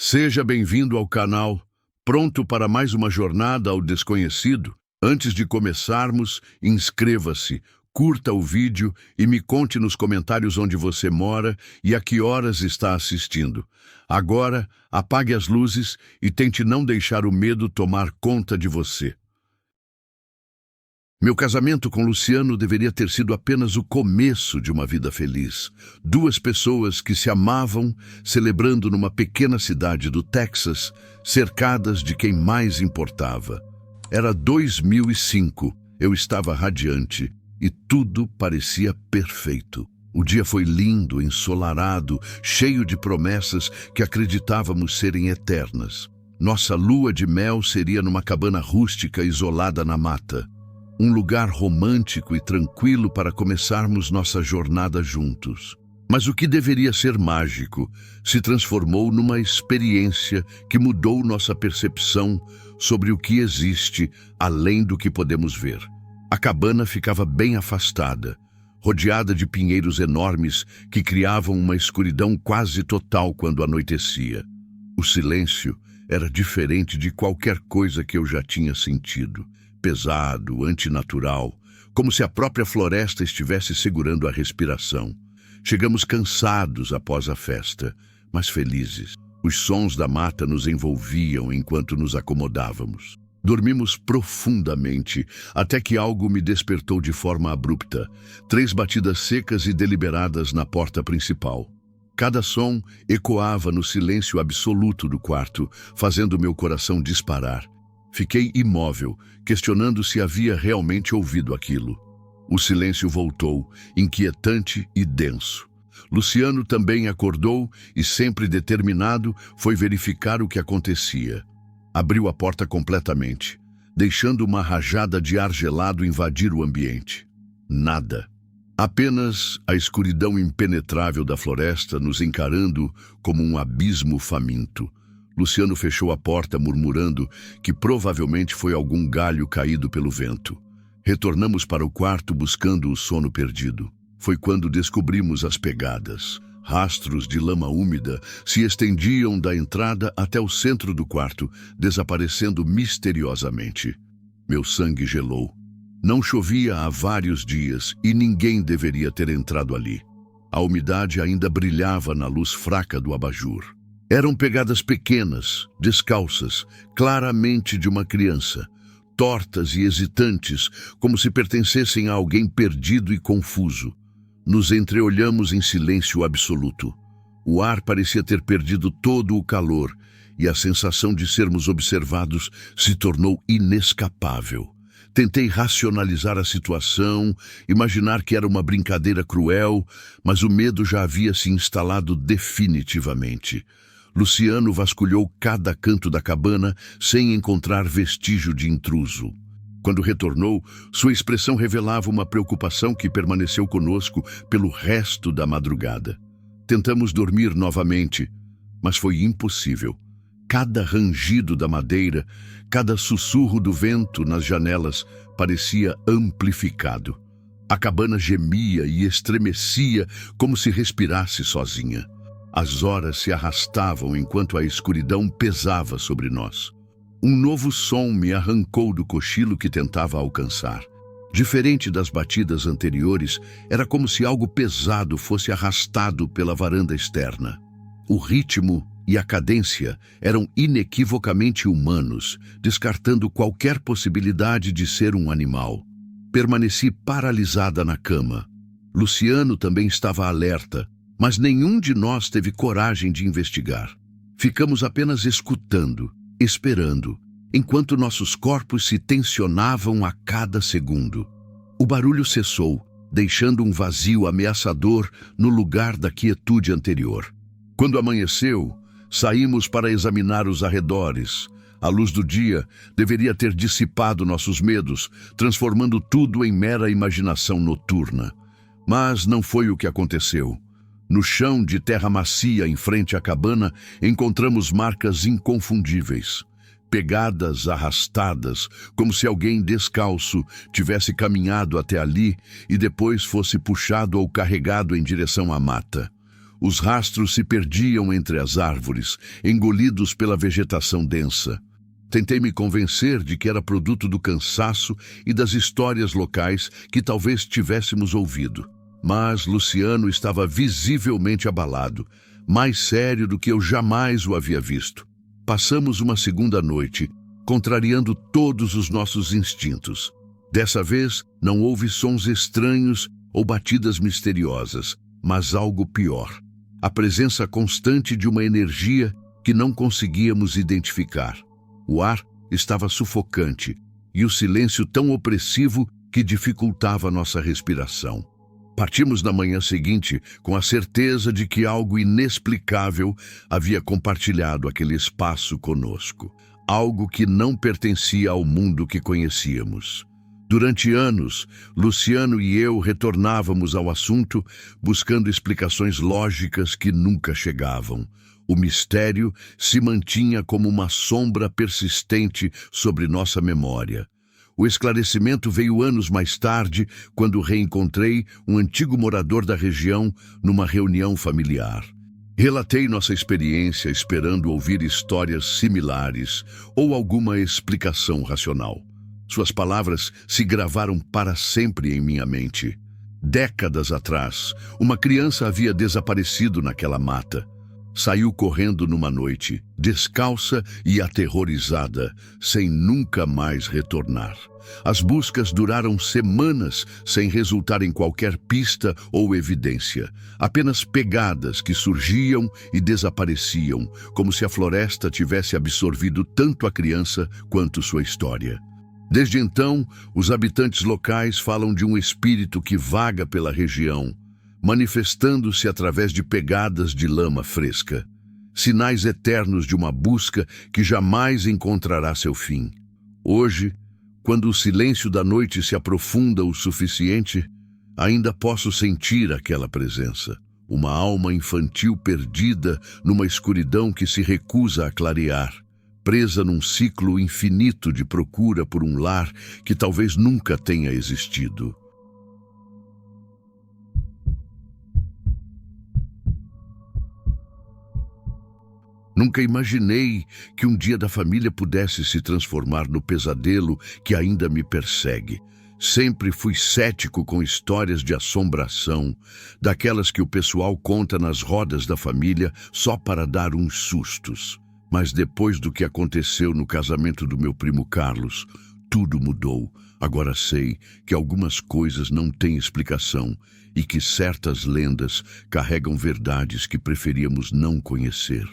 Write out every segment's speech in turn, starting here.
Seja bem-vindo ao canal. Pronto para mais uma jornada ao desconhecido? Antes de começarmos, inscreva-se, curta o vídeo e me conte nos comentários onde você mora e a que horas está assistindo. Agora, apague as luzes e tente não deixar o medo tomar conta de você. Meu casamento com Luciano deveria ter sido apenas o começo de uma vida feliz. Duas pessoas que se amavam, celebrando numa pequena cidade do Texas, cercadas de quem mais importava. Era 2005, eu estava radiante e tudo parecia perfeito. O dia foi lindo, ensolarado, cheio de promessas que acreditávamos serem eternas. Nossa lua de mel seria numa cabana rústica isolada na mata. Um lugar romântico e tranquilo para começarmos nossa jornada juntos. Mas o que deveria ser mágico se transformou numa experiência que mudou nossa percepção sobre o que existe além do que podemos ver. A cabana ficava bem afastada, rodeada de pinheiros enormes que criavam uma escuridão quase total quando anoitecia. O silêncio era diferente de qualquer coisa que eu já tinha sentido. Pesado, antinatural, como se a própria floresta estivesse segurando a respiração. Chegamos cansados após a festa, mas felizes. Os sons da mata nos envolviam enquanto nos acomodávamos. Dormimos profundamente, até que algo me despertou de forma abrupta. 3 batidas secas e deliberadas na porta principal. Cada som ecoava no silêncio absoluto do quarto, fazendo meu coração disparar. Fiquei imóvel, questionando se havia realmente ouvido aquilo. O silêncio voltou, inquietante e denso. Luciano também acordou e, sempre determinado, foi verificar o que acontecia. Abriu a porta completamente, deixando uma rajada de ar gelado invadir o ambiente. Nada. Apenas a escuridão impenetrável da floresta nos encarando como um abismo faminto. Luciano fechou a porta, murmurando que provavelmente foi algum galho caído pelo vento. Retornamos para o quarto buscando o sono perdido. Foi quando descobrimos as pegadas. Rastros de lama úmida se estendiam da entrada até o centro do quarto, desaparecendo misteriosamente. Meu sangue gelou. Não chovia há vários dias e ninguém deveria ter entrado ali. A umidade ainda brilhava na luz fraca do abajur. Eram pegadas pequenas, descalças, claramente de uma criança, tortas e hesitantes, como se pertencessem a alguém perdido e confuso. Nos entreolhamos em silêncio absoluto. O ar parecia ter perdido todo o calor e a sensação de sermos observados se tornou inescapável. Tentei racionalizar a situação, imaginar que era uma brincadeira cruel, mas o medo já havia se instalado definitivamente. Luciano vasculhou cada canto da cabana sem encontrar vestígio de intruso. Quando retornou, sua expressão revelava uma preocupação que permaneceu conosco pelo resto da madrugada. Tentamos dormir novamente, mas foi impossível. Cada rangido da madeira, cada sussurro do vento nas janelas parecia amplificado. A cabana gemia e estremecia como se respirasse sozinha. As horas se arrastavam enquanto a escuridão pesava sobre nós. Um novo som me arrancou do cochilo que tentava alcançar. Diferente das batidas anteriores, era como se algo pesado fosse arrastado pela varanda externa. O ritmo e a cadência eram inequivocamente humanos, descartando qualquer possibilidade de ser um animal. Permaneci paralisada na cama. Luciano também estava alerta, mas nenhum de nós teve coragem de investigar. Ficamos apenas escutando, esperando, enquanto nossos corpos se tensionavam a cada segundo. O barulho cessou, deixando um vazio ameaçador no lugar da quietude anterior. Quando amanheceu, saímos para examinar os arredores. A luz do dia deveria ter dissipado nossos medos, transformando tudo em mera imaginação noturna. Mas não foi o que aconteceu. No chão de terra macia em frente à cabana, encontramos marcas inconfundíveis. Pegadas arrastadas, como se alguém descalço tivesse caminhado até ali e depois fosse puxado ou carregado em direção à mata. Os rastros se perdiam entre as árvores, engolidos pela vegetação densa. Tentei me convencer de que era produto do cansaço e das histórias locais que talvez tivéssemos ouvido. Mas Luciano estava visivelmente abalado, mais sério do que eu jamais o havia visto. Passamos uma segunda noite, contrariando todos os nossos instintos. Dessa vez, não houve sons estranhos ou batidas misteriosas, mas algo pior. A presença constante de uma energia que não conseguíamos identificar. O ar estava sufocante e o silêncio tão opressivo que dificultava nossa respiração. Partimos na manhã seguinte com a certeza de que algo inexplicável havia compartilhado aquele espaço conosco. Algo que não pertencia ao mundo que conhecíamos. Durante anos, Luciano e eu retornávamos ao assunto, buscando explicações lógicas que nunca chegavam. O mistério se mantinha como uma sombra persistente sobre nossa memória. O esclarecimento veio anos mais tarde, quando reencontrei um antigo morador da região numa reunião familiar. Relatei nossa experiência esperando ouvir histórias similares ou alguma explicação racional. Suas palavras se gravaram para sempre em minha mente. Décadas atrás, uma criança havia desaparecido naquela mata. Saiu correndo numa noite, descalça e aterrorizada, sem nunca mais retornar. As buscas duraram semanas sem resultar em qualquer pista ou evidência. Apenas pegadas que surgiam e desapareciam, como se a floresta tivesse absorvido tanto a criança quanto sua história. Desde então, os habitantes locais falam de um espírito que vaga pela região, manifestando-se através de pegadas de lama fresca, sinais eternos de uma busca que jamais encontrará seu fim. Hoje, quando o silêncio da noite se aprofunda o suficiente, ainda posso sentir aquela presença, uma alma infantil perdida numa escuridão que se recusa a clarear, presa num ciclo infinito de procura por um lar que talvez nunca tenha existido. Nunca imaginei que um dia da família pudesse se transformar no pesadelo que ainda me persegue. Sempre fui cético com histórias de assombração, daquelas que o pessoal conta nas rodas da família só para dar uns sustos. Mas depois do que aconteceu no casamento do meu primo Carlos, tudo mudou. Agora sei que algumas coisas não têm explicação e que certas lendas carregam verdades que preferíamos não conhecer.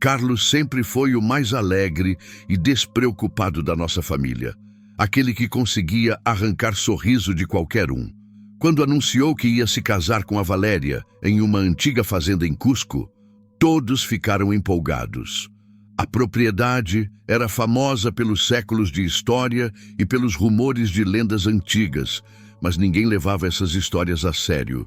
Carlos sempre foi o mais alegre e despreocupado da nossa família, aquele que conseguia arrancar sorriso de qualquer um. Quando anunciou que ia se casar com a Valéria em uma antiga fazenda em Cusco, todos ficaram empolgados. A propriedade era famosa pelos séculos de história e pelos rumores de lendas antigas, mas ninguém levava essas histórias a sério.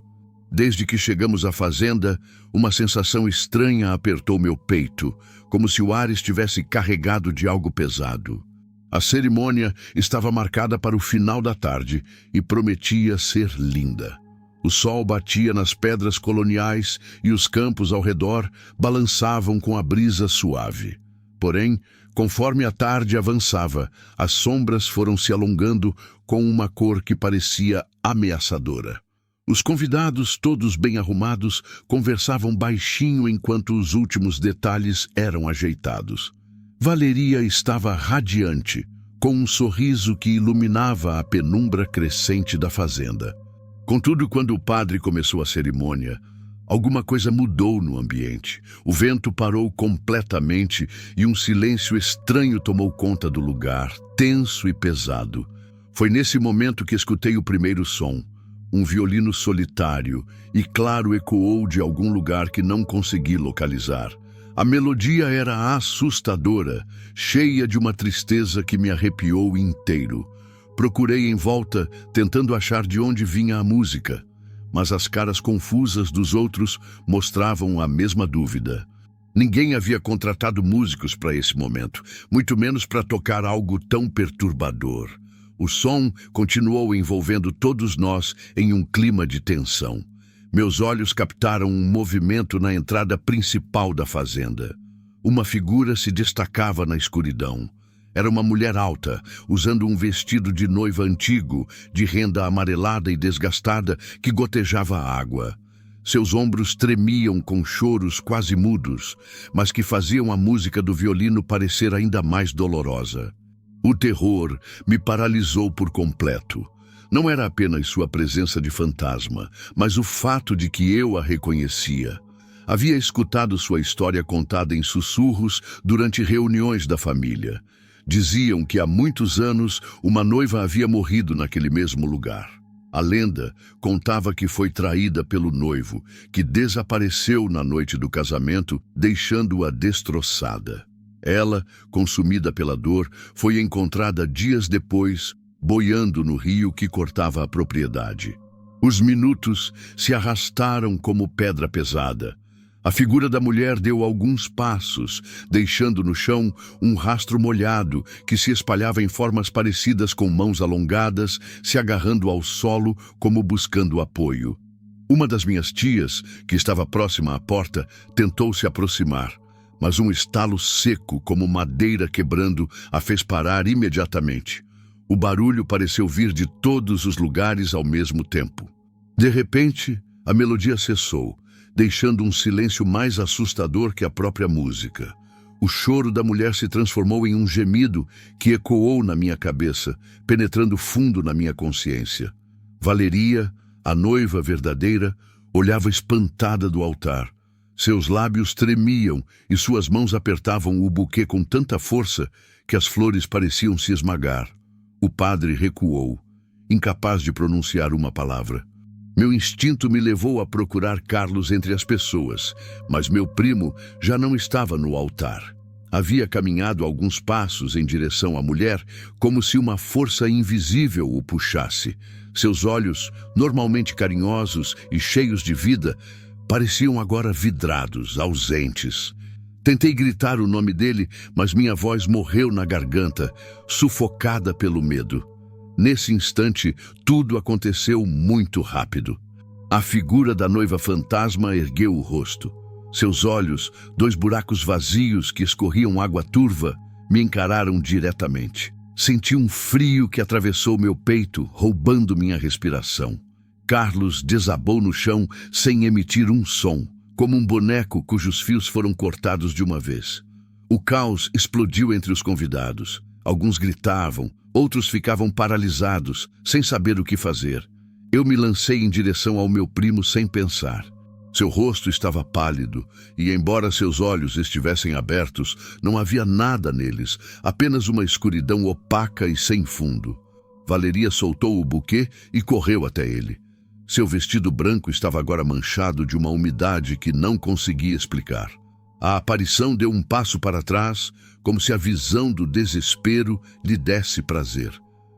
Desde que chegamos à fazenda, uma sensação estranha apertou meu peito, como se o ar estivesse carregado de algo pesado. A cerimônia estava marcada para o final da tarde e prometia ser linda. O sol batia nas pedras coloniais e os campos ao redor balançavam com a brisa suave. Porém, conforme a tarde avançava, as sombras foram se alongando com uma cor que parecia ameaçadora. Os convidados, todos bem arrumados, conversavam baixinho enquanto os últimos detalhes eram ajeitados. Valeria estava radiante, com um sorriso que iluminava a penumbra crescente da fazenda. Contudo, quando o padre começou a cerimônia, alguma coisa mudou no ambiente. O vento parou completamente e um silêncio estranho tomou conta do lugar, tenso e pesado. Foi nesse momento que escutei o primeiro som. Um violino solitário e claro ecoou de algum lugar que não consegui localizar. A melodia era assustadora, cheia de uma tristeza que me arrepiou inteiro. Procurei em volta, tentando achar de onde vinha a música, mas as caras confusas dos outros mostravam a mesma dúvida. Ninguém havia contratado músicos para esse momento, muito menos para tocar algo tão perturbador. O som continuou envolvendo todos nós em um clima de tensão. Meus olhos captaram um movimento na entrada principal da fazenda. Uma figura se destacava na escuridão. Era uma mulher alta, usando um vestido de noiva antigo, de renda amarelada e desgastada, que gotejava água. Seus ombros tremiam com choros quase mudos, mas que faziam a música do violino parecer ainda mais dolorosa. O terror me paralisou por completo. Não era apenas sua presença de fantasma, mas o fato de que eu a reconhecia. Havia escutado sua história contada em sussurros durante reuniões da família. Diziam que há muitos anos uma noiva havia morrido naquele mesmo lugar. A lenda contava que foi traída pelo noivo, que desapareceu na noite do casamento, deixando-a destroçada. Ela, consumida pela dor, foi encontrada dias depois, boiando no rio que cortava a propriedade. Os minutos se arrastaram como pedra pesada. A figura da mulher deu alguns passos, deixando no chão um rastro molhado que se espalhava em formas parecidas com mãos alongadas, se agarrando ao solo como buscando apoio. Uma das minhas tias, que estava próxima à porta, tentou se aproximar, mas um estalo seco, como madeira quebrando, a fez parar imediatamente. O barulho pareceu vir de todos os lugares ao mesmo tempo. De repente, a melodia cessou, deixando um silêncio mais assustador que a própria música. O choro da mulher se transformou em um gemido que ecoou na minha cabeça, penetrando fundo na minha consciência. Valeria, a noiva verdadeira, olhava espantada do altar. Seus lábios tremiam e suas mãos apertavam o buquê com tanta força que as flores pareciam se esmagar. O padre recuou, incapaz de pronunciar uma palavra. Meu instinto me levou a procurar Carlos entre as pessoas, mas meu primo já não estava no altar. Havia caminhado alguns passos em direção à mulher, como se uma força invisível o puxasse. Seus olhos, normalmente carinhosos e cheios de vida, pareciam agora vidrados, ausentes. Tentei gritar o nome dele, mas minha voz morreu na garganta, sufocada pelo medo. Nesse instante, tudo aconteceu muito rápido. A figura da noiva fantasma ergueu o rosto. Seus olhos, dois buracos vazios que escorriam água turva, me encararam diretamente. Senti um frio que atravessou meu peito, roubando minha respiração. Carlos desabou no chão sem emitir um som, como um boneco cujos fios foram cortados de uma vez. O caos explodiu entre os convidados. Alguns gritavam, outros ficavam paralisados, sem saber o que fazer. Eu me lancei em direção ao meu primo sem pensar. Seu rosto estava pálido, e embora seus olhos estivessem abertos, não havia nada neles, apenas uma escuridão opaca e sem fundo. Valeria soltou o buquê e correu até ele. Seu vestido branco estava agora manchado de uma umidade que não conseguia explicar. A aparição deu um passo para trás, como se a visão do desespero lhe desse prazer.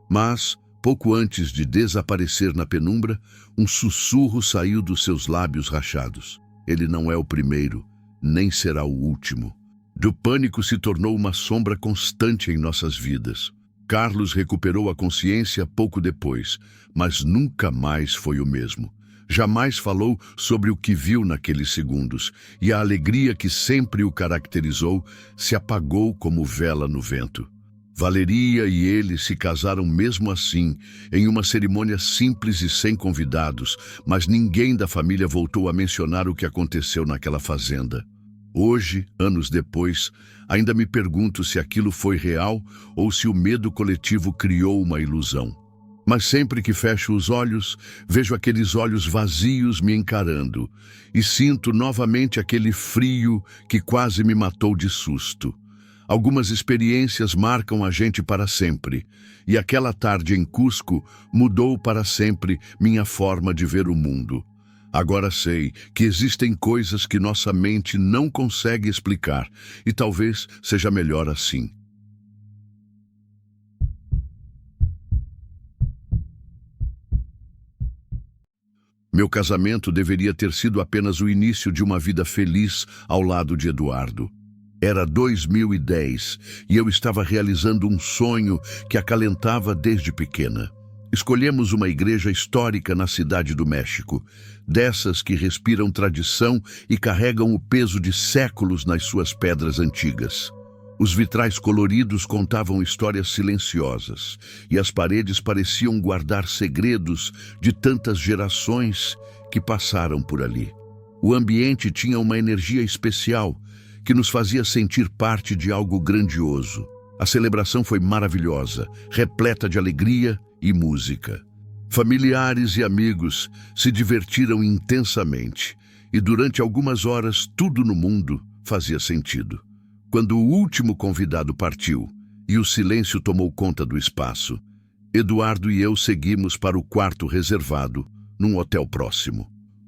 Mas, pouco antes de desaparecer na penumbra, um sussurro saiu dos seus lábios rachados. Ele não é o primeiro, nem será o último. Do pânico se tornou uma sombra constante em nossas vidas. Carlos recuperou a consciência pouco depois, mas nunca mais foi o mesmo. Jamais falou sobre o que viu naqueles segundos, e a alegria que sempre o caracterizou se apagou como vela no vento. Valeria e ele se casaram mesmo assim, em uma cerimônia simples e sem convidados, mas ninguém da família voltou a mencionar o que aconteceu naquela fazenda. Hoje, anos depois, ainda me pergunto se aquilo foi real ou se o medo coletivo criou uma ilusão. Mas sempre que fecho os olhos, vejo aqueles olhos vazios me encarando e sinto novamente aquele frio que quase me matou de susto. Algumas experiências marcam a gente para sempre, e aquela tarde em Cusco mudou para sempre minha forma de ver o mundo. Agora sei que existem coisas que nossa mente não consegue explicar, e talvez seja melhor assim. Meu casamento deveria ter sido apenas o início de uma vida feliz ao lado de Eduardo. Era 2010 e eu estava realizando um sonho que acalentava desde pequena. Escolhemos uma igreja histórica na cidade do México, dessas que respiram tradição e carregam o peso de séculos nas suas pedras antigas. Os vitrais coloridos contavam histórias silenciosas, e as paredes pareciam guardar segredos de tantas gerações que passaram por ali. O ambiente tinha uma energia especial que nos fazia sentir parte de algo grandioso. A celebração foi maravilhosa, repleta de alegria e música. Familiares e amigos se divertiram intensamente, e durante algumas horas tudo no mundo fazia sentido. Quando o último convidado partiu e o silêncio tomou conta do espaço, Eduardo e eu seguimos para o quarto reservado, num hotel próximo.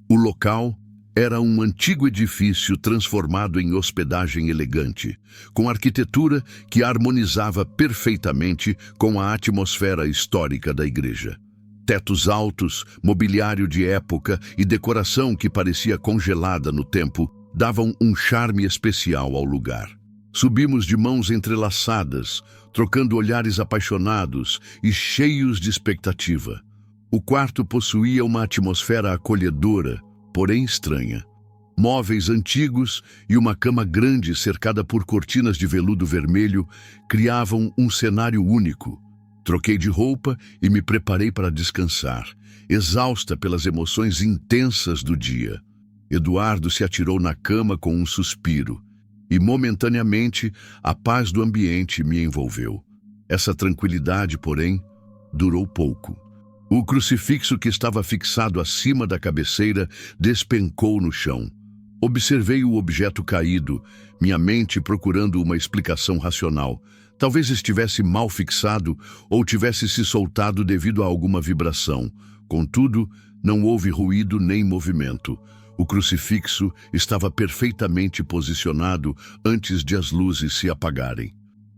O local era um antigo edifício transformado em hospedagem elegante, com arquitetura que harmonizava perfeitamente com a atmosfera histórica da igreja. Tetos altos, mobiliário de época e decoração que parecia congelada no tempo davam um charme especial ao lugar. Subimos de mãos entrelaçadas, trocando olhares apaixonados e cheios de expectativa. O quarto possuía uma atmosfera acolhedora, porém estranha. Móveis antigos e uma cama grande cercada por cortinas de veludo vermelho criavam um cenário único. Troquei de roupa e me preparei para descansar, exausta pelas emoções intensas do dia. Eduardo se atirou na cama com um suspiro, e momentaneamente a paz do ambiente me envolveu. Essa tranquilidade, porém, durou pouco. O crucifixo que estava fixado acima da cabeceira despencou no chão. Observei o objeto caído, minha mente procurando uma explicação racional. Talvez estivesse mal fixado ou tivesse se soltado devido a alguma vibração. Contudo, não houve ruído nem movimento. O crucifixo estava perfeitamente posicionado antes de as luzes se apagarem.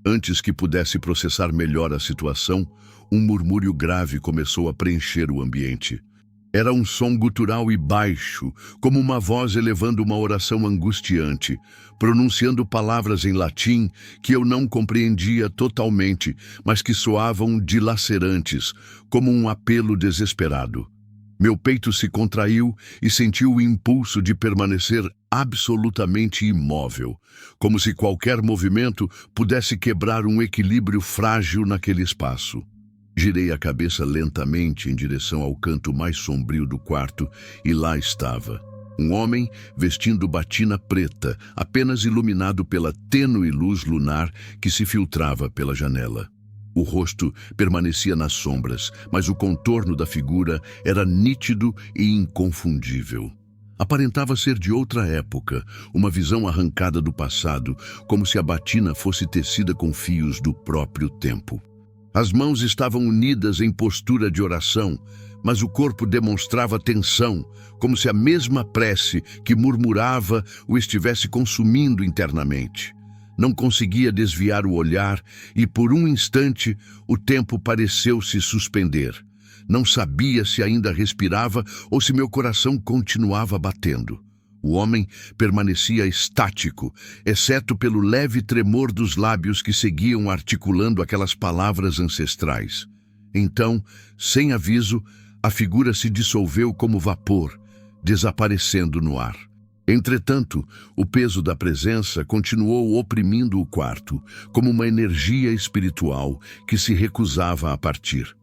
Antes que pudesse processar melhor a situação, um murmúrio grave começou a preencher o ambiente. Era um som gutural e baixo, como uma voz elevando uma oração angustiante, pronunciando palavras em latim que eu não compreendia totalmente, mas que soavam dilacerantes, como um apelo desesperado. Meu peito se contraiu e senti o impulso de permanecer absolutamente imóvel, como se qualquer movimento pudesse quebrar um equilíbrio frágil naquele espaço. Girei a cabeça lentamente em direção ao canto mais sombrio do quarto e lá estava. Um homem vestindo batina preta, apenas iluminado pela tênue luz lunar que se filtrava pela janela. O rosto permanecia nas sombras, mas o contorno da figura era nítido e inconfundível. Aparentava ser de outra época, uma visão arrancada do passado, como se a batina fosse tecida com fios do próprio tempo. As mãos estavam unidas em postura de oração, mas o corpo demonstrava tensão, como se a mesma prece que murmurava o estivesse consumindo internamente. Não conseguia desviar o olhar e, por um instante, o tempo pareceu se suspender. Não sabia se ainda respirava ou se meu coração continuava batendo. O homem permanecia estático, exceto pelo leve tremor dos lábios que seguiam articulando aquelas palavras ancestrais. Então, sem aviso, a figura se dissolveu como vapor, desaparecendo no ar. Entretanto, o peso da presença continuou oprimindo o quarto, como uma energia espiritual que se recusava a partir.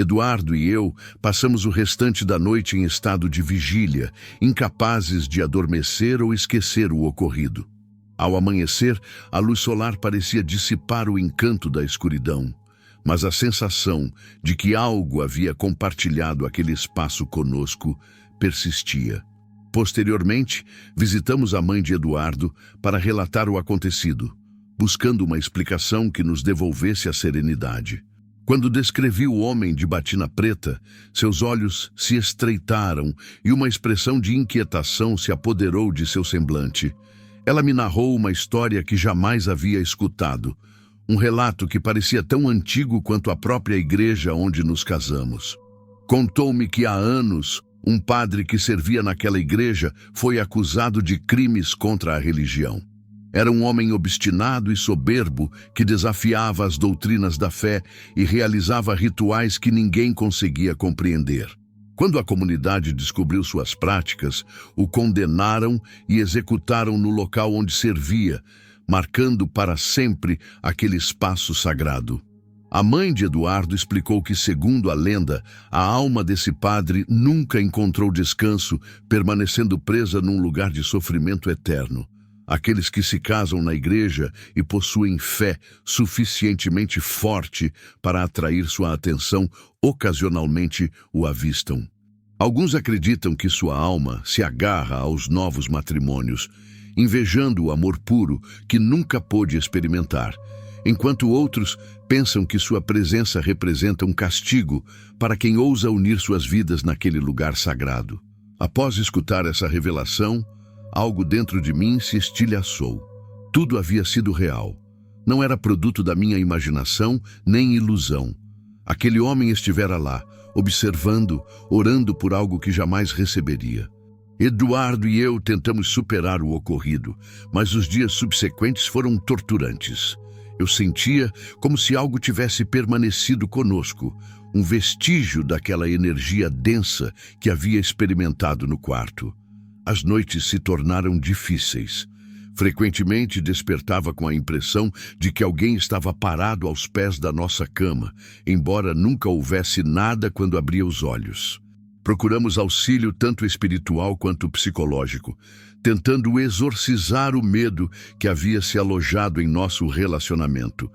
Eduardo e eu passamos o restante da noite em estado de vigília, incapazes de adormecer ou esquecer o ocorrido. Ao amanhecer, a luz solar parecia dissipar o encanto da escuridão, mas a sensação de que algo havia compartilhado aquele espaço conosco persistia. Posteriormente, visitamos a mãe de Eduardo para relatar o acontecido, buscando uma explicação que nos devolvesse a serenidade. Quando descrevi o homem de batina preta, seus olhos se estreitaram e uma expressão de inquietação se apoderou de seu semblante. Ela me narrou uma história que jamais havia escutado, um relato que parecia tão antigo quanto a própria igreja onde nos casamos. Contou-me que há anos, um padre que servia naquela igreja foi acusado de crimes contra a religião. Era um homem obstinado e soberbo que desafiava as doutrinas da fé e realizava rituais que ninguém conseguia compreender. Quando a comunidade descobriu suas práticas, o condenaram e executaram no local onde servia, marcando para sempre aquele espaço sagrado. A mãe de Eduardo explicou que, segundo a lenda, a alma desse padre nunca encontrou descanso, permanecendo presa num lugar de sofrimento eterno. Aqueles que se casam na igreja e possuem fé suficientemente forte para atrair sua atenção, ocasionalmente o avistam. Alguns acreditam que sua alma se agarra aos novos matrimônios, invejando o amor puro que nunca pôde experimentar, enquanto outros pensam que sua presença representa um castigo para quem ousa unir suas vidas naquele lugar sagrado. Após escutar essa revelação, algo dentro de mim se estilhaçou. Tudo havia sido real. Não era produto da minha imaginação nem ilusão. Aquele homem estivera lá, observando, orando por algo que jamais receberia. Eduardo e eu tentamos superar o ocorrido, mas os dias subsequentes foram torturantes. Eu sentia como se algo tivesse permanecido conosco, um vestígio daquela energia densa que havia experimentado no quarto. As noites se tornaram difíceis. Frequentemente despertava com a impressão de que alguém estava parado aos pés da nossa cama, embora nunca houvesse nada quando abria os olhos. Procuramos auxílio tanto espiritual quanto psicológico, tentando exorcizar o medo que havia se alojado em nosso relacionamento.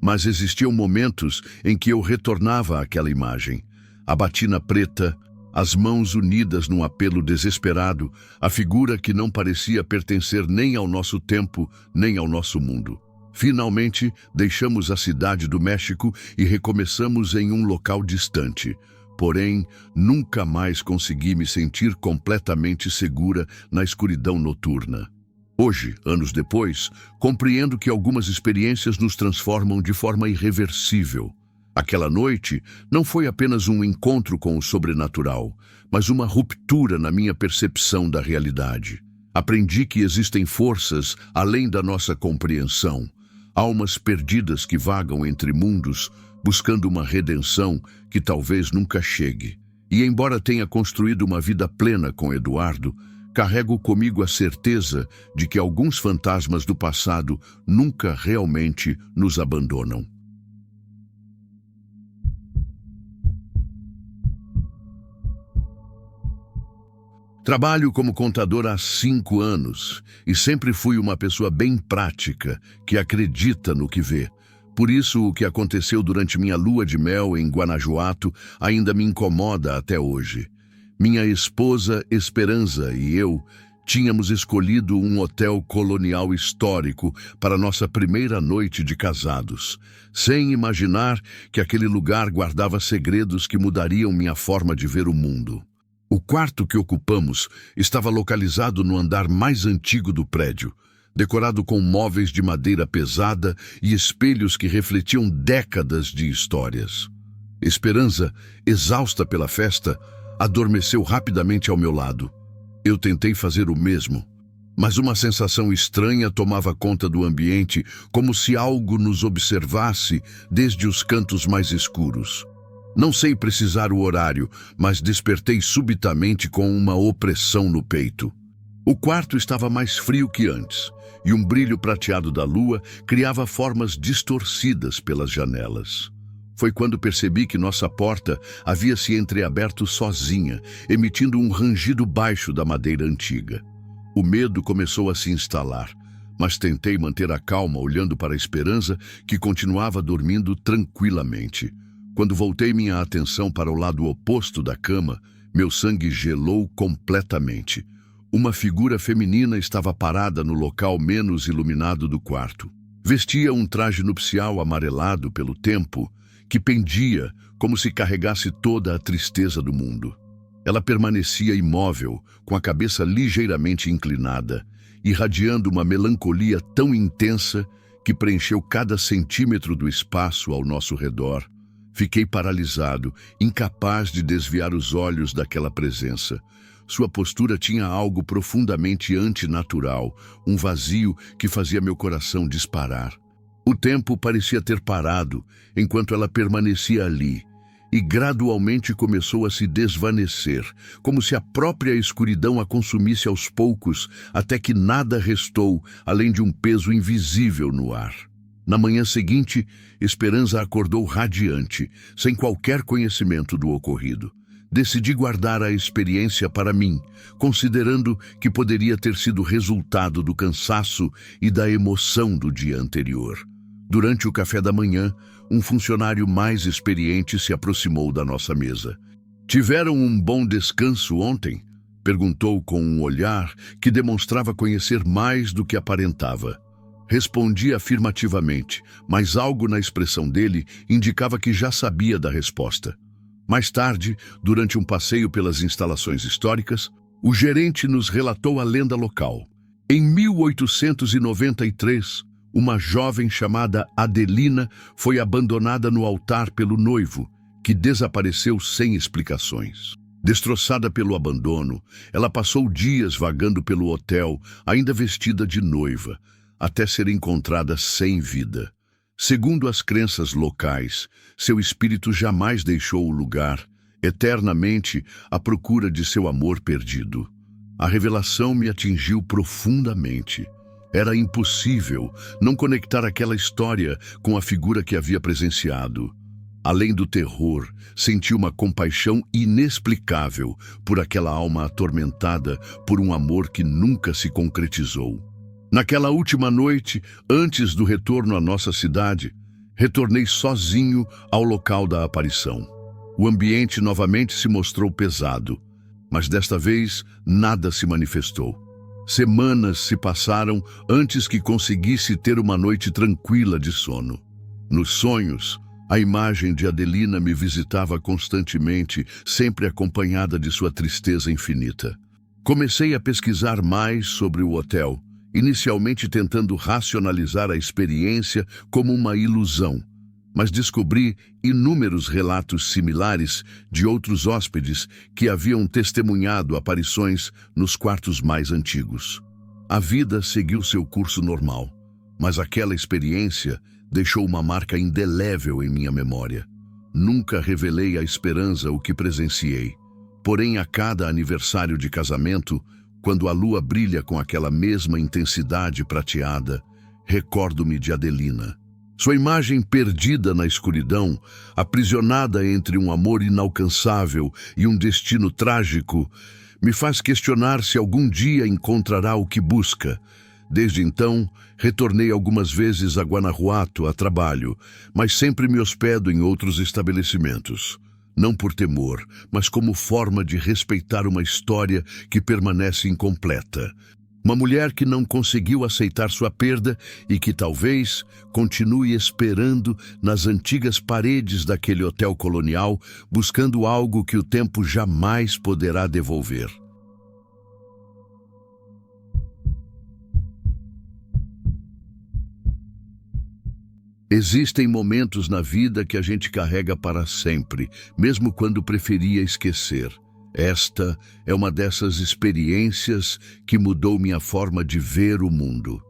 Mas existiam momentos em que eu retornava àquela imagem. A batina preta, as mãos unidas num apelo desesperado, a figura que não parecia pertencer nem ao nosso tempo, nem ao nosso mundo. Finalmente, deixamos a cidade do México e recomeçamos em um local distante. Porém, nunca mais consegui me sentir completamente segura na escuridão noturna. Hoje, anos depois, compreendo que algumas experiências nos transformam de forma irreversível. Aquela noite não foi apenas um encontro com o sobrenatural, mas uma ruptura na minha percepção da realidade. Aprendi que existem forças além da nossa compreensão, almas perdidas que vagam entre mundos, buscando uma redenção que talvez nunca chegue. E embora tenha construído uma vida plena com Eduardo, carrego comigo a certeza de que alguns fantasmas do passado nunca realmente nos abandonam. Trabalho como contador há 5 anos e sempre fui uma pessoa bem prática, que acredita no que vê. Por isso, o que aconteceu durante minha lua de mel em Guanajuato ainda me incomoda até hoje. Minha esposa Esperança e eu tínhamos escolhido um hotel colonial histórico para nossa primeira noite de casados, sem imaginar que aquele lugar guardava segredos que mudariam minha forma de ver o mundo. O quarto que ocupamos estava localizado no andar mais antigo do prédio, decorado com móveis de madeira pesada e espelhos que refletiam décadas de histórias. Esperança, exausta pela festa, adormeceu rapidamente ao meu lado. Eu tentei fazer o mesmo, mas uma sensação estranha tomava conta do ambiente, como se algo nos observasse desde os cantos mais escuros. Não sei precisar o horário, mas despertei subitamente com uma opressão no peito. O quarto estava mais frio que antes, e um brilho prateado da lua criava formas distorcidas pelas janelas. Foi quando percebi que nossa porta havia se entreaberto sozinha, emitindo um rangido baixo da madeira antiga. O medo começou a se instalar, mas tentei manter a calma olhando para a Esperança, que continuava dormindo tranquilamente. Quando voltei minha atenção para o lado oposto da cama, meu sangue gelou completamente. Uma figura feminina estava parada no local menos iluminado do quarto. Vestia um traje nupcial amarelado pelo tempo, que pendia como se carregasse toda a tristeza do mundo. Ela permanecia imóvel, com a cabeça ligeiramente inclinada, irradiando uma melancolia tão intensa que preencheu cada centímetro do espaço ao nosso redor. Fiquei paralisado, incapaz de desviar os olhos daquela presença. Sua postura tinha algo profundamente antinatural, um vazio que fazia meu coração disparar. O tempo parecia ter parado enquanto ela permanecia ali, e gradualmente começou a se desvanecer, como se a própria escuridão a consumisse aos poucos, até que nada restou além de um peso invisível no ar. Na manhã seguinte, Esperança acordou radiante, sem qualquer conhecimento do ocorrido. Decidi guardar a experiência para mim, considerando que poderia ter sido resultado do cansaço e da emoção do dia anterior. Durante o café da manhã, um funcionário mais experiente se aproximou da nossa mesa. "Tiveram um bom descanso ontem?" perguntou com um olhar que demonstrava conhecer mais do que aparentava. Respondi afirmativamente, mas algo na expressão dele indicava que já sabia da resposta. Mais tarde, durante um passeio pelas instalações históricas, o gerente nos relatou a lenda local. Em 1893, uma jovem chamada Adelina foi abandonada no altar pelo noivo, que desapareceu sem explicações. Destroçada pelo abandono, ela passou dias vagando pelo hotel, ainda vestida de noiva, até ser encontrada sem vida. Segundo as crenças locais, seu espírito jamais deixou o lugar, eternamente à procura de seu amor perdido. A revelação me atingiu profundamente. Era impossível não conectar aquela história com a figura que havia presenciado. Além do terror, senti uma compaixão inexplicável por aquela alma atormentada por um amor que nunca se concretizou. Naquela última noite, antes do retorno à nossa cidade, retornei sozinho ao local da aparição. O ambiente novamente se mostrou pesado, mas desta vez nada se manifestou. Semanas se passaram antes que conseguisse ter uma noite tranquila de sono. Nos sonhos, a imagem de Adelina me visitava constantemente, sempre acompanhada de sua tristeza infinita. Comecei a pesquisar mais sobre o hotel, inicialmente tentando racionalizar a experiência como uma ilusão, mas descobri inúmeros relatos similares de outros hóspedes que haviam testemunhado aparições nos quartos mais antigos. A vida seguiu seu curso normal, mas aquela experiência deixou uma marca indelével em minha memória. Nunca revelei à Esperança o que presenciei, porém a cada aniversário de casamento, quando a lua brilha com aquela mesma intensidade prateada, recordo-me de Adelina. Sua imagem perdida na escuridão, aprisionada entre um amor inalcançável e um destino trágico, me faz questionar se algum dia encontrará o que busca. Desde então, retornei algumas vezes a Guanajuato a trabalho, mas sempre me hospedo em outros estabelecimentos. Não por temor, mas como forma de respeitar uma história que permanece incompleta. Uma mulher que não conseguiu aceitar sua perda e que talvez continue esperando nas antigas paredes daquele hotel colonial, buscando algo que o tempo jamais poderá devolver. Existem momentos na vida que a gente carrega para sempre, mesmo quando preferia esquecer. Esta é uma dessas experiências que mudou minha forma de ver o mundo.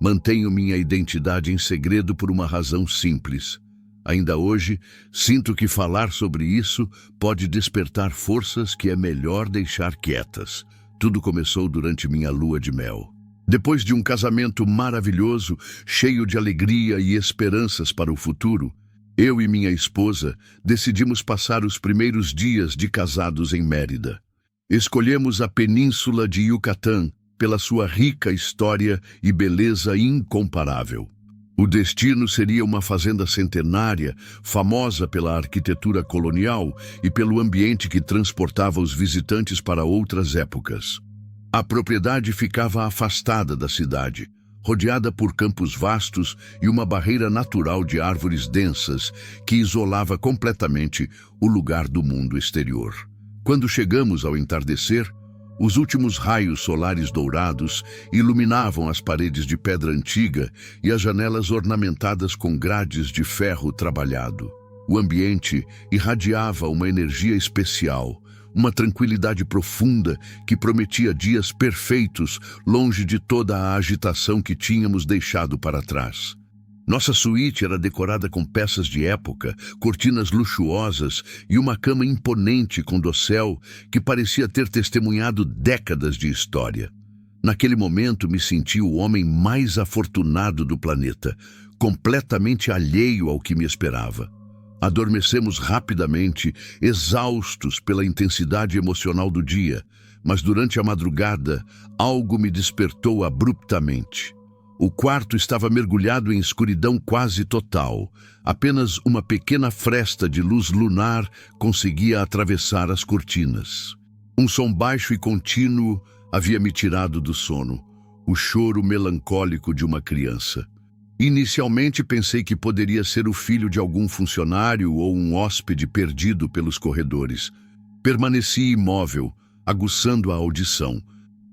Mantenho minha identidade em segredo por uma razão simples. Ainda hoje, sinto que falar sobre isso pode despertar forças que é melhor deixar quietas. Tudo começou durante minha lua de mel. Depois de um casamento maravilhoso, cheio de alegria e esperanças para o futuro, eu e minha esposa decidimos passar os primeiros dias de casados em Mérida. Escolhemos a península de Yucatán pela sua rica história e beleza incomparável. O destino seria uma fazenda centenária, famosa pela arquitetura colonial e pelo ambiente que transportava os visitantes para outras épocas. A propriedade ficava afastada da cidade, rodeada por campos vastos e uma barreira natural de árvores densas que isolava completamente o lugar do mundo exterior. Quando chegamos ao entardecer, os últimos raios solares dourados iluminavam as paredes de pedra antiga e as janelas ornamentadas com grades de ferro trabalhado. O ambiente irradiava uma energia especial, uma tranquilidade profunda que prometia dias perfeitos, longe de toda a agitação que tínhamos deixado para trás. Nossa suíte era decorada com peças de época, cortinas luxuosas e uma cama imponente com dossel que parecia ter testemunhado décadas de história. Naquele momento me senti o homem mais afortunado do planeta, completamente alheio ao que me esperava. Adormecemos rapidamente, exaustos pela intensidade emocional do dia, mas durante a madrugada, algo me despertou abruptamente. O quarto estava mergulhado em escuridão quase total. Apenas uma pequena fresta de luz lunar conseguia atravessar as cortinas. Um som baixo e contínuo havia me tirado do sono, o choro melancólico de uma criança. Inicialmente pensei que poderia ser o filho de algum funcionário ou um hóspede perdido pelos corredores. Permaneci imóvel, aguçando a audição,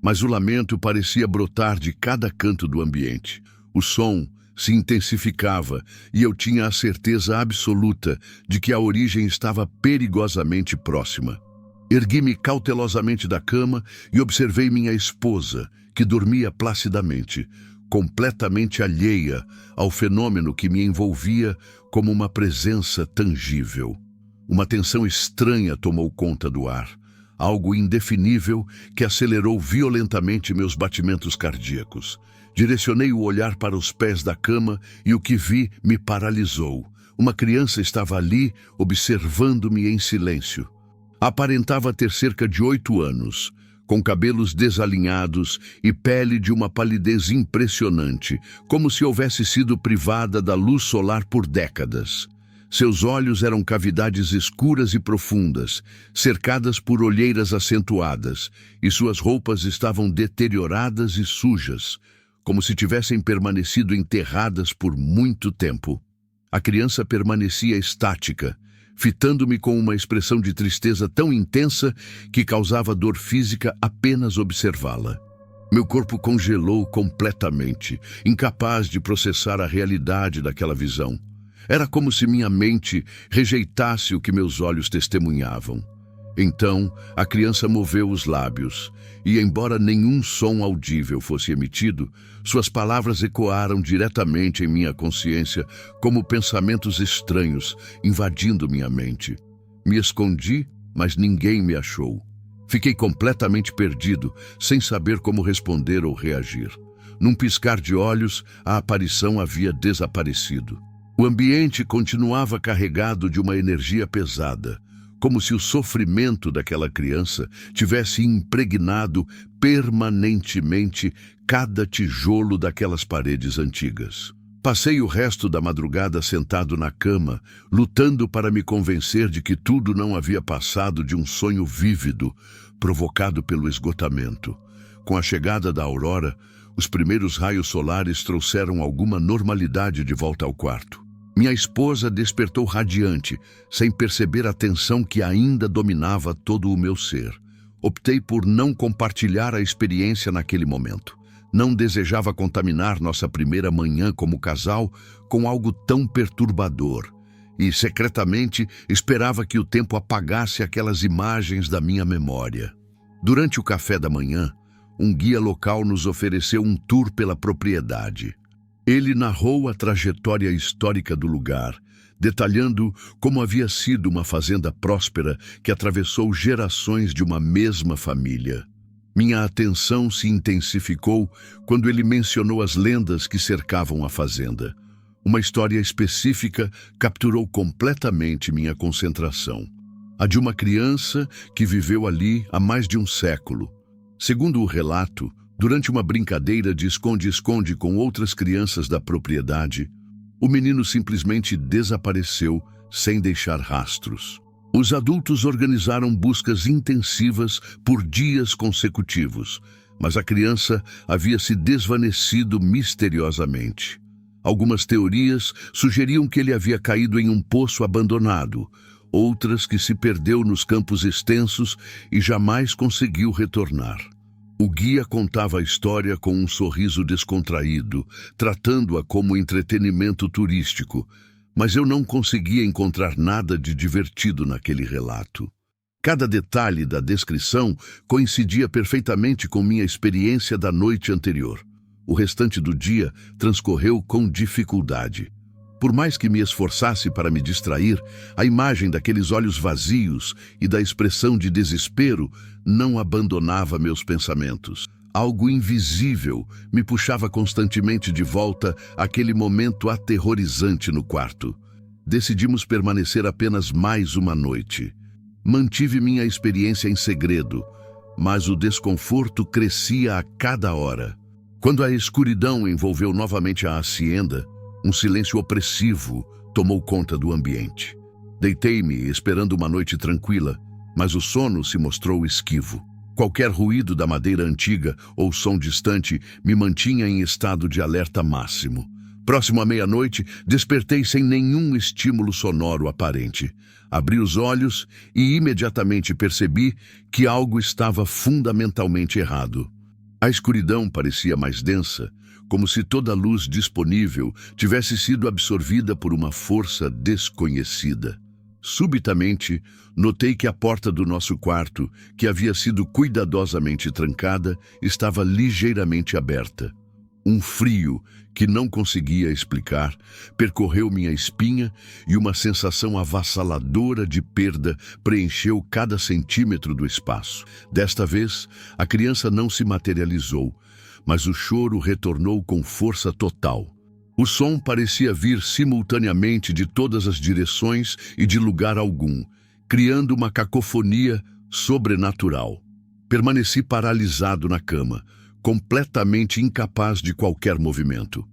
mas o lamento parecia brotar de cada canto do ambiente. O som se intensificava e eu tinha a certeza absoluta de que a origem estava perigosamente próxima. Ergui-me cautelosamente da cama e observei minha esposa, que dormia placidamente, completamente alheia ao fenômeno que me envolvia como uma presença tangível. Uma tensão estranha tomou conta do ar, algo indefinível que acelerou violentamente meus batimentos cardíacos. Direcionei o olhar para os pés da cama e o que vi me paralisou. Uma criança estava ali, observando-me em silêncio. Aparentava ter cerca de 8 anos, com cabelos desalinhados e pele de uma palidez impressionante, como se houvesse sido privada da luz solar por décadas. Seus olhos eram cavidades escuras e profundas, cercadas por olheiras acentuadas, e suas roupas estavam deterioradas e sujas, como se tivessem permanecido enterradas por muito tempo. A criança permanecia estática, fitando-me com uma expressão de tristeza tão intensa que causava dor física apenas observá-la. Meu corpo congelou completamente, incapaz de processar a realidade daquela visão. Era como se minha mente rejeitasse o que meus olhos testemunhavam. Então, a criança moveu os lábios, e embora nenhum som audível fosse emitido, suas palavras ecoaram diretamente em minha consciência como pensamentos estranhos, invadindo minha mente. Me escondi, mas ninguém me achou. Fiquei completamente perdido, sem saber como responder ou reagir. Num piscar de olhos, a aparição havia desaparecido. O ambiente continuava carregado de uma energia pesada, como se o sofrimento daquela criança tivesse impregnado permanentemente cada tijolo daquelas paredes antigas. Passei o resto da madrugada sentado na cama, lutando para me convencer de que tudo não havia passado de um sonho vívido, provocado pelo esgotamento. Com a chegada da aurora, os primeiros raios solares trouxeram alguma normalidade de volta ao quarto. Minha esposa despertou radiante, sem perceber a tensão que ainda dominava todo o meu ser. Optei por não compartilhar a experiência naquele momento. Não desejava contaminar nossa primeira manhã como casal com algo tão perturbador. E, secretamente, esperava que o tempo apagasse aquelas imagens da minha memória. Durante o café da manhã, um guia local nos ofereceu um tour pela propriedade. Ele narrou a trajetória histórica do lugar, detalhando como havia sido uma fazenda próspera que atravessou gerações de uma mesma família. Minha atenção se intensificou quando ele mencionou as lendas que cercavam a fazenda. Uma história específica capturou completamente minha concentração. A de uma criança que viveu ali há mais de um século. Segundo o relato, durante uma brincadeira de esconde-esconde com outras crianças da propriedade, o menino simplesmente desapareceu sem deixar rastros. Os adultos organizaram buscas intensivas por dias consecutivos, mas a criança havia se desvanecido misteriosamente. Algumas teorias sugeriam que ele havia caído em um poço abandonado, outras que se perdeu nos campos extensos e jamais conseguiu retornar. O guia contava a história com um sorriso descontraído, tratando-a como entretenimento turístico, mas eu não conseguia encontrar nada de divertido naquele relato. Cada detalhe da descrição coincidia perfeitamente com minha experiência da noite anterior. O restante do dia transcorreu com dificuldade. Por mais que me esforçasse para me distrair, a imagem daqueles olhos vazios e da expressão de desespero não abandonava meus pensamentos. Algo invisível me puxava constantemente de volta àquele momento aterrorizante no quarto. Decidimos permanecer apenas mais uma noite. Mantive minha experiência em segredo, mas o desconforto crescia a cada hora. Quando a escuridão envolveu novamente a hacienda, um silêncio opressivo tomou conta do ambiente. Deitei-me esperando uma noite tranquila, mas o sono se mostrou esquivo. Qualquer ruído da madeira antiga ou som distante me mantinha em estado de alerta máximo. Próximo à meia-noite, despertei sem nenhum estímulo sonoro aparente. Abri os olhos e imediatamente percebi que algo estava fundamentalmente errado. A escuridão parecia mais densa, como se toda a luz disponível tivesse sido absorvida por uma força desconhecida. Subitamente, notei que a porta do nosso quarto, que havia sido cuidadosamente trancada, estava ligeiramente aberta. Um frio que não conseguia explicar percorreu minha espinha e uma sensação avassaladora de perda preencheu cada centímetro do espaço. Desta vez, a criança não se materializou, mas o choro retornou com força total. O som parecia vir simultaneamente de todas as direções e de lugar algum, criando uma cacofonia sobrenatural. Permaneci paralisado na cama, completamente incapaz de qualquer movimento.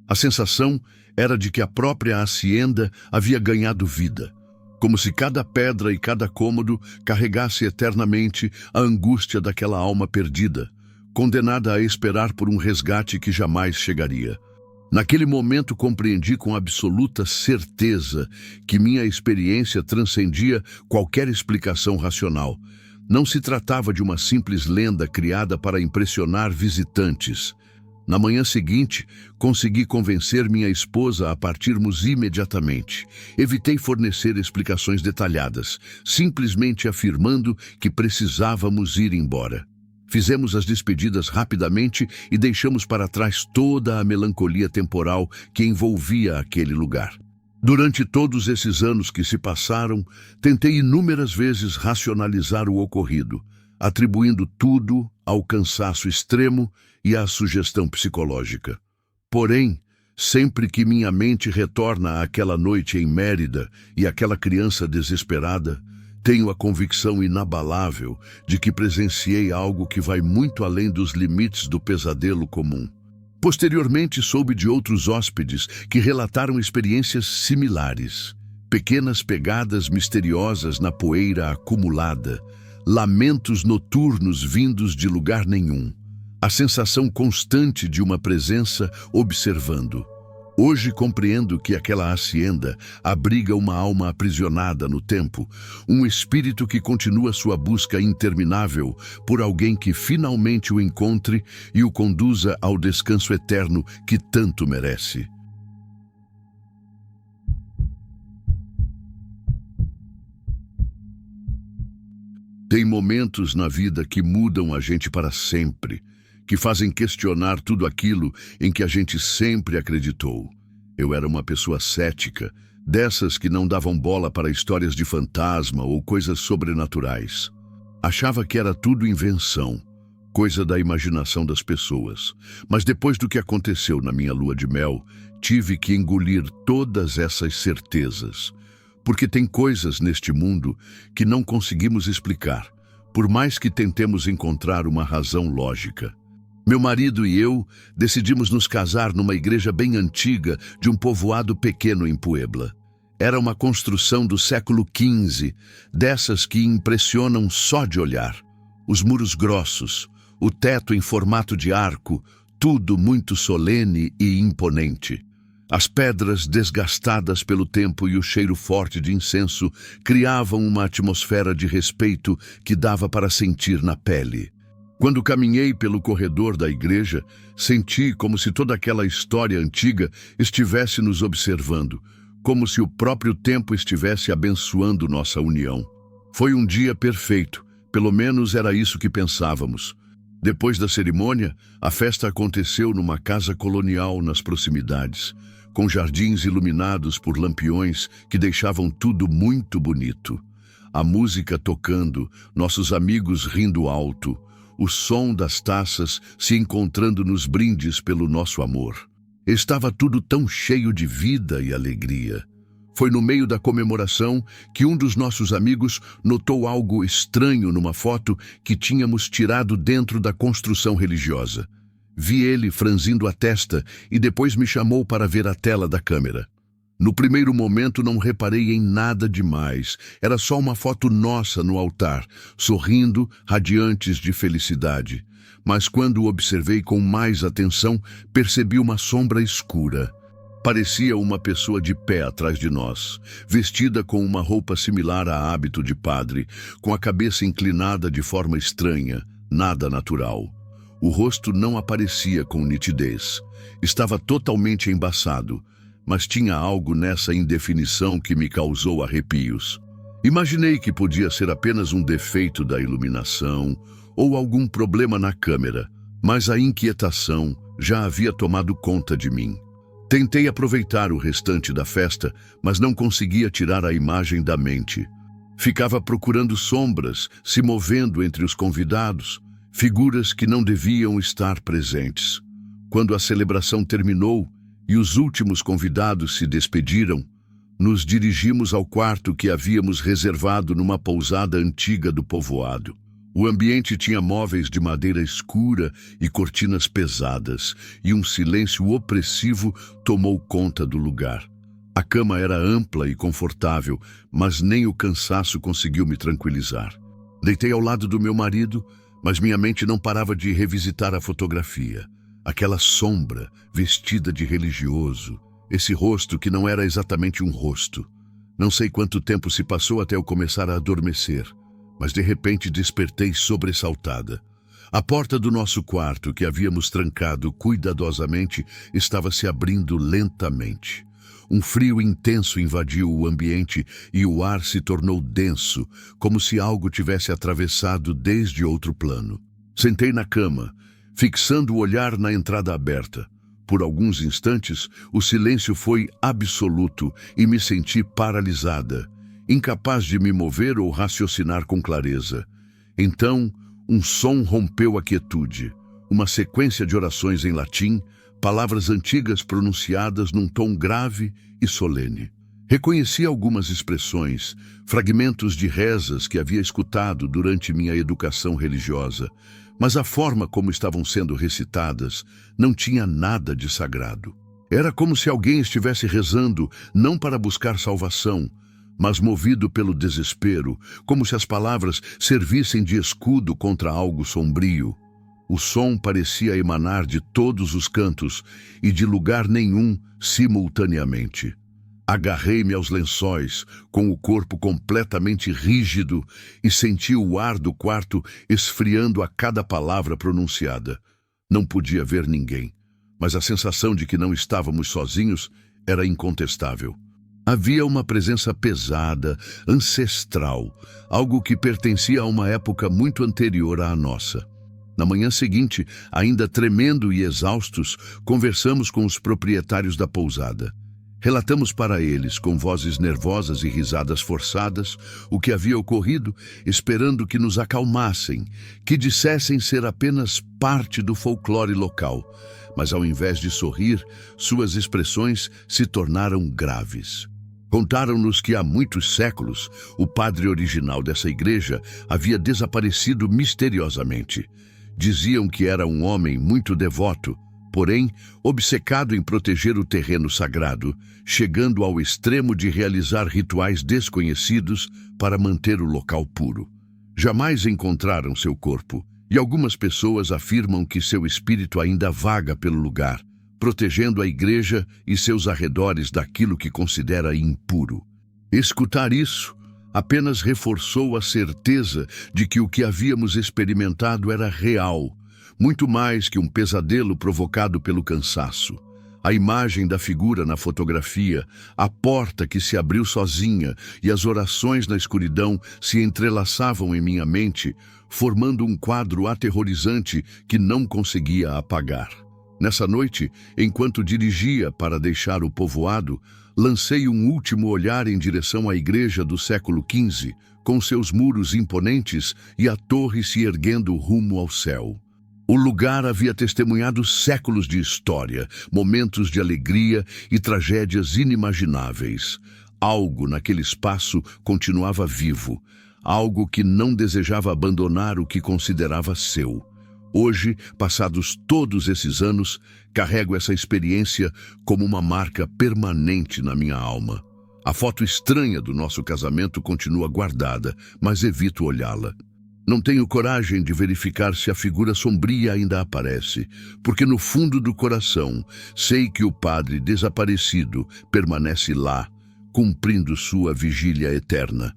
A sensação era de que a própria hacienda havia ganhado vida, como se cada pedra e cada cômodo carregasse eternamente a angústia daquela alma perdida, condenada a esperar por um resgate que jamais chegaria. Naquele momento compreendi com absoluta certeza que minha experiência transcendia qualquer explicação racional. Não se tratava de uma simples lenda criada para impressionar visitantes. Na manhã seguinte, consegui convencer minha esposa a partirmos imediatamente. Evitei fornecer explicações detalhadas, simplesmente afirmando que precisávamos ir embora. Fizemos as despedidas rapidamente e deixamos para trás toda a melancolia temporal que envolvia aquele lugar. Durante todos esses anos que se passaram, tentei inúmeras vezes racionalizar o ocorrido, atribuindo tudo ao cansaço extremo e à sugestão psicológica. Porém, sempre que minha mente retorna àquela noite em Mérida e àquela criança desesperada, tenho a convicção inabalável de que presenciei algo que vai muito além dos limites do pesadelo comum. Posteriormente, soube de outros hóspedes que relataram experiências similares. Pequenas pegadas misteriosas na poeira acumulada, lamentos noturnos vindos de lugar nenhum, a sensação constante de uma presença observando. Hoje compreendo que aquela hacienda abriga uma alma aprisionada no tempo, um espírito que continua sua busca interminável por alguém que finalmente o encontre e o conduza ao descanso eterno que tanto merece. Tem momentos na vida que mudam a gente para sempre, que fazem questionar tudo aquilo em que a gente sempre acreditou. Eu era uma pessoa cética, dessas que não davam bola para histórias de fantasma ou coisas sobrenaturais. Achava que era tudo invenção, coisa da imaginação das pessoas. Mas depois do que aconteceu na minha lua de mel, tive que engolir todas essas certezas. Porque tem coisas neste mundo que não conseguimos explicar, por mais que tentemos encontrar uma razão lógica. Meu marido e eu decidimos nos casar numa igreja bem antiga de um povoado pequeno em Puebla. Era uma construção do século XV, dessas que impressionam só de olhar. Os muros grossos, o teto em formato de arco, tudo muito solene e imponente. As pedras desgastadas pelo tempo e o cheiro forte de incenso criavam uma atmosfera de respeito que dava para sentir na pele. Quando caminhei pelo corredor da igreja, senti como se toda aquela história antiga estivesse nos observando, como se o próprio tempo estivesse abençoando nossa união. Foi um dia perfeito, pelo menos era isso que pensávamos. Depois da cerimônia, a festa aconteceu numa casa colonial nas proximidades, com jardins iluminados por lampiões que deixavam tudo muito bonito. A música tocando, nossos amigos rindo alto, o som das taças se encontrando nos brindes pelo nosso amor. Estava tudo tão cheio de vida e alegria. Foi no meio da comemoração que um dos nossos amigos notou algo estranho numa foto que tínhamos tirado dentro da construção religiosa. Vi ele franzindo a testa e depois me chamou para ver a tela da câmera. No primeiro momento não reparei em nada demais. Era só uma foto nossa no altar, sorrindo, radiantes de felicidade. Mas quando observei com mais atenção, percebi uma sombra escura. Parecia uma pessoa de pé atrás de nós, vestida com uma roupa similar a hábito de padre, com a cabeça inclinada de forma estranha, nada natural. O rosto não aparecia com nitidez. Estava totalmente embaçado, mas tinha algo nessa indefinição que me causou arrepios. Imaginei que podia ser apenas um defeito da iluminação ou algum problema na câmera, mas a inquietação já havia tomado conta de mim. Tentei aproveitar o restante da festa, mas não conseguia tirar a imagem da mente. Ficava procurando sombras, se movendo entre os convidados, figuras que não deviam estar presentes. Quando a celebração terminou e os últimos convidados se despediram, nos dirigimos ao quarto que havíamos reservado numa pousada antiga do povoado. O ambiente tinha móveis de madeira escura e cortinas pesadas, e um silêncio opressivo tomou conta do lugar. A cama era ampla e confortável, mas nem o cansaço conseguiu me tranquilizar. Deitei ao lado do meu marido, mas minha mente não parava de revisitar a fotografia. Aquela sombra, vestida de religioso, esse rosto que não era exatamente um rosto. Não sei quanto tempo se passou até eu começar a adormecer, mas de repente despertei sobressaltada. A porta do nosso quarto, que havíamos trancado cuidadosamente, estava se abrindo lentamente. Um frio intenso invadiu o ambiente e o ar se tornou denso, como se algo tivesse atravessado desde outro plano. Sentei na cama, fixando o olhar na entrada aberta. Por alguns instantes, o silêncio foi absoluto e me senti paralisada, incapaz de me mover ou raciocinar com clareza. Então, um som rompeu a quietude, uma sequência de orações em latim, palavras antigas pronunciadas num tom grave e solene. Reconheci algumas expressões, fragmentos de rezas que havia escutado durante minha educação religiosa, mas a forma como estavam sendo recitadas não tinha nada de sagrado. Era como se alguém estivesse rezando não para buscar salvação, mas movido pelo desespero, como se as palavras servissem de escudo contra algo sombrio. O som parecia emanar de todos os cantos e de lugar nenhum simultaneamente. Agarrei-me aos lençóis, com o corpo completamente rígido, e senti o ar do quarto esfriando a cada palavra pronunciada. Não podia ver ninguém, mas a sensação de que não estávamos sozinhos era incontestável. Havia uma presença pesada, ancestral, algo que pertencia a uma época muito anterior à nossa. Na manhã seguinte, ainda tremendo e exaustos, conversamos com os proprietários da pousada. Relatamos para eles, com vozes nervosas e risadas forçadas, o que havia ocorrido, esperando que nos acalmassem, que dissessem ser apenas parte do folclore local. Mas ao invés de sorrir, suas expressões se tornaram graves. Contaram-nos que há muitos séculos, o padre original dessa igreja havia desaparecido misteriosamente. Diziam que era um homem muito devoto, porém obcecado em proteger o terreno sagrado, chegando ao extremo de realizar rituais desconhecidos para manter o local puro. Jamais encontraram seu corpo, e algumas pessoas afirmam que seu espírito ainda vaga pelo lugar, protegendo a igreja e seus arredores daquilo que considera impuro. Escutar isso apenas reforçou a certeza de que o que havíamos experimentado era real, muito mais que um pesadelo provocado pelo cansaço. A imagem da figura na fotografia, a porta que se abriu sozinha e as orações na escuridão se entrelaçavam em minha mente, formando um quadro aterrorizante que não conseguia apagar. Nessa noite, enquanto dirigia para deixar o povoado, lancei um último olhar em direção à igreja do século XV, com seus muros imponentes e a torre se erguendo rumo ao céu. O lugar havia testemunhado séculos de história, momentos de alegria e tragédias inimagináveis. Algo naquele espaço continuava vivo, algo que não desejava abandonar o que considerava seu. Hoje, passados todos esses anos, carrego essa experiência como uma marca permanente na minha alma. A foto estranha do nosso casamento continua guardada, mas evito olhá-la. Não tenho coragem de verificar se a figura sombria ainda aparece, porque no fundo do coração sei que o padre desaparecido permanece lá, cumprindo sua vigília eterna.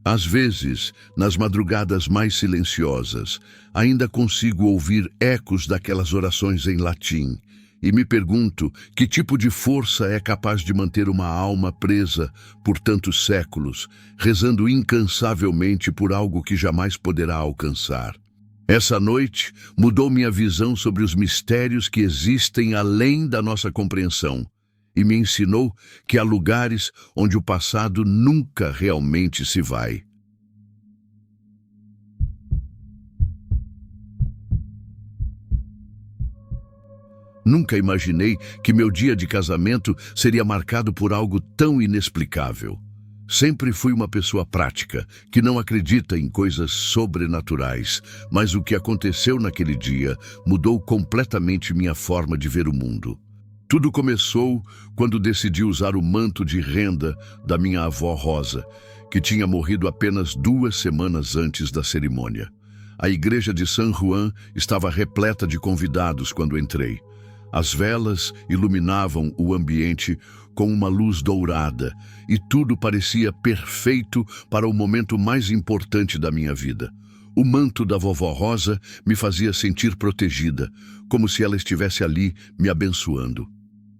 Às vezes, nas madrugadas mais silenciosas, ainda consigo ouvir ecos daquelas orações em latim, e me pergunto que tipo de força é capaz de manter uma alma presa por tantos séculos, rezando incansavelmente por algo que jamais poderá alcançar. Essa noite mudou minha visão sobre os mistérios que existem além da nossa compreensão e me ensinou que há lugares onde o passado nunca realmente se vai. Nunca imaginei que meu dia de casamento seria marcado por algo tão inexplicável. Sempre fui uma pessoa prática, que não acredita em coisas sobrenaturais, mas o que aconteceu naquele dia mudou completamente minha forma de ver o mundo. Tudo começou quando decidi usar o manto de renda da minha avó Rosa, que tinha morrido apenas 2 semanas antes da cerimônia. A igreja de San Juan estava repleta de convidados quando entrei. As velas iluminavam o ambiente com uma luz dourada e tudo parecia perfeito para o momento mais importante da minha vida. O manto da vovó Rosa me fazia sentir protegida, como se ela estivesse ali me abençoando.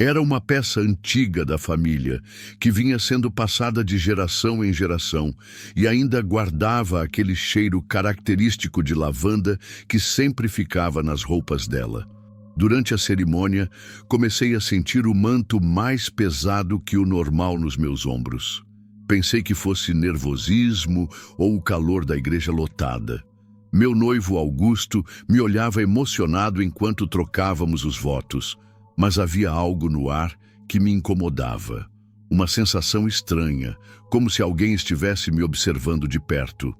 Era uma peça antiga da família, que vinha sendo passada de geração em geração e ainda guardava aquele cheiro característico de lavanda que sempre ficava nas roupas dela. Durante a cerimônia, comecei a sentir o manto mais pesado que o normal nos meus ombros. Pensei que fosse nervosismo ou o calor da igreja lotada. Meu noivo Augusto me olhava emocionado enquanto trocávamos os votos, mas havia algo no ar que me incomodava. Uma sensação estranha, como se alguém estivesse me observando de perto.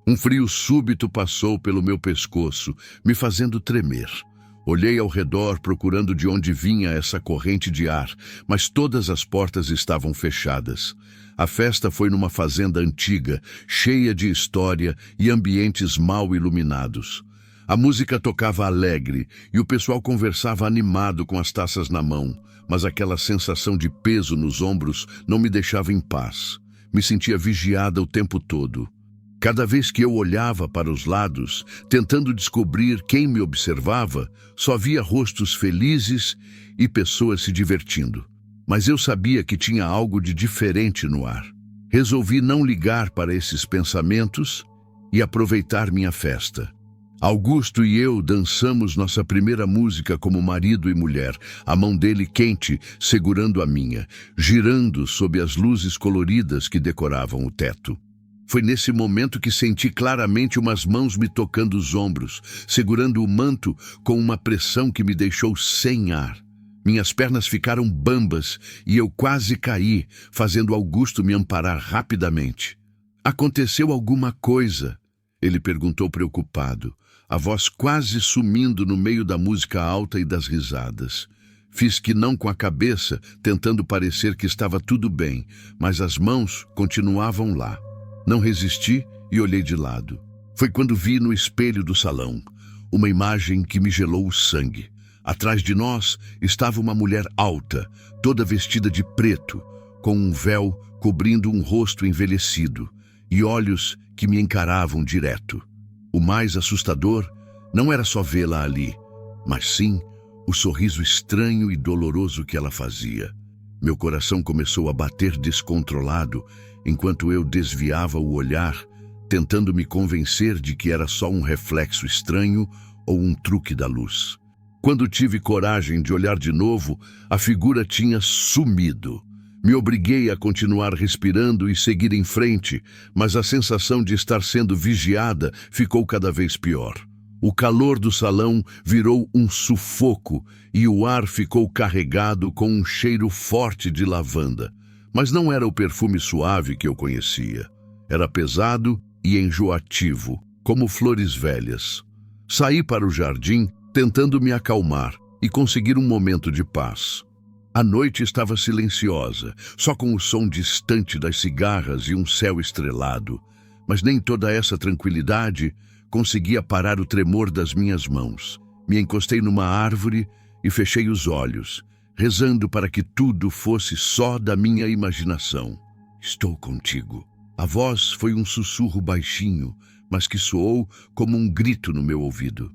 Um frio súbito passou pelo meu pescoço, me fazendo tremer. Olhei ao redor procurando de onde vinha essa corrente de ar, mas todas as portas estavam fechadas. A festa foi numa fazenda antiga, cheia de história e ambientes mal iluminados. A música tocava alegre e o pessoal conversava animado com as taças na mão, mas aquela sensação de peso nos ombros não me deixava em paz. Me sentia vigiada o tempo todo. Cada vez que eu olhava para os lados, tentando descobrir quem me observava, só via rostos felizes e pessoas se divertindo. Mas eu sabia que tinha algo de diferente no ar. Resolvi não ligar para esses pensamentos e aproveitar minha festa. Augusto e eu dançamos nossa primeira música como marido e mulher, a mão dele quente, segurando a minha, girando sob as luzes coloridas que decoravam o teto. Foi nesse momento que senti claramente umas mãos me tocando os ombros, segurando o manto com uma pressão que me deixou sem ar. Minhas pernas ficaram bambas e eu quase caí, fazendo Augusto me amparar rapidamente. "Aconteceu alguma coisa?" ele perguntou preocupado, a voz quase sumindo no meio da música alta e das risadas. Fiz que não com a cabeça, tentando parecer que estava tudo bem, mas as mãos continuavam lá. Não resisti e olhei de lado. Foi quando vi no espelho do salão uma imagem que me gelou o sangue. Atrás de nós estava uma mulher alta, toda vestida de preto, com um véu cobrindo um rosto envelhecido e olhos que me encaravam direto. O mais assustador não era só vê-la ali, mas sim o sorriso estranho e doloroso que ela fazia. Meu coração começou a bater descontrolado enquanto eu desviava o olhar, tentando me convencer de que era só um reflexo estranho ou um truque da luz. Quando tive coragem de olhar de novo, a figura tinha sumido. Me obriguei a continuar respirando e seguir em frente, mas a sensação de estar sendo vigiada ficou cada vez pior. O calor do salão virou um sufoco e o ar ficou carregado com um cheiro forte de lavanda. Mas não era o perfume suave que eu conhecia. Era pesado e enjoativo, como flores velhas. Saí para o jardim, tentando me acalmar e conseguir um momento de paz. A noite estava silenciosa, só com o som distante das cigarras e um céu estrelado. Mas nem toda essa tranquilidade conseguia parar o tremor das minhas mãos. Me encostei numa árvore e fechei os olhos, rezando para que tudo fosse só da minha imaginação. Estou contigo. A voz foi um sussurro baixinho, mas que soou como um grito no meu ouvido.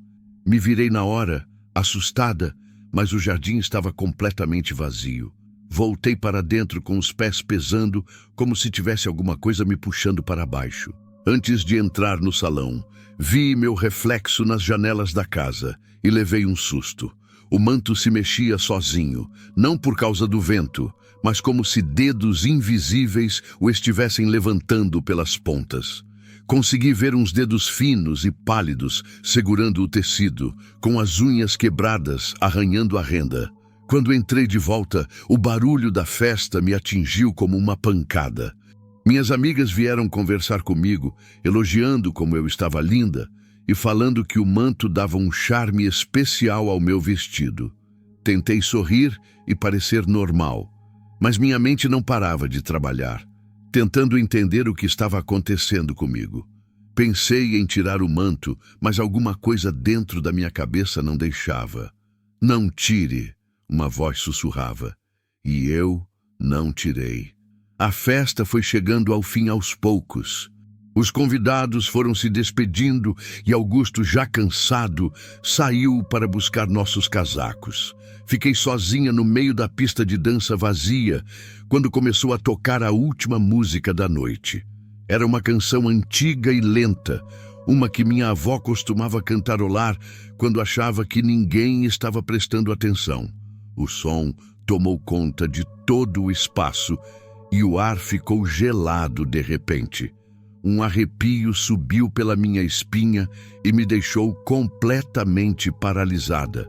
Me virei na hora, assustada, mas o jardim estava completamente vazio. Voltei para dentro com os pés pesando, como se tivesse alguma coisa me puxando para baixo. Antes de entrar no salão, vi meu reflexo nas janelas da casa e levei um susto. O manto se mexia sozinho, não por causa do vento, mas como se dedos invisíveis o estivessem levantando pelas pontas. Consegui ver uns dedos finos e pálidos segurando o tecido, com as unhas quebradas arranhando a renda. Quando entrei de volta, o barulho da festa me atingiu como uma pancada. Minhas amigas vieram conversar comigo, elogiando como eu estava linda e falando que o manto dava um charme especial ao meu vestido. Tentei sorrir e parecer normal, mas minha mente não parava de trabalhar, tentando entender o que estava acontecendo comigo. Pensei em tirar o manto, mas alguma coisa dentro da minha cabeça não deixava. Não tire, uma voz sussurrava, e eu não tirei. A festa foi chegando ao fim aos poucos. Os convidados foram se despedindo e Augusto, já cansado, saiu para buscar nossos casacos. Fiquei sozinha no meio da pista de dança vazia, quando começou a tocar a última música da noite. Era uma canção antiga e lenta, uma que minha avó costumava cantarolar quando achava que ninguém estava prestando atenção. O som tomou conta de todo o espaço e o ar ficou gelado de repente. Um arrepio subiu pela minha espinha e me deixou completamente paralisada.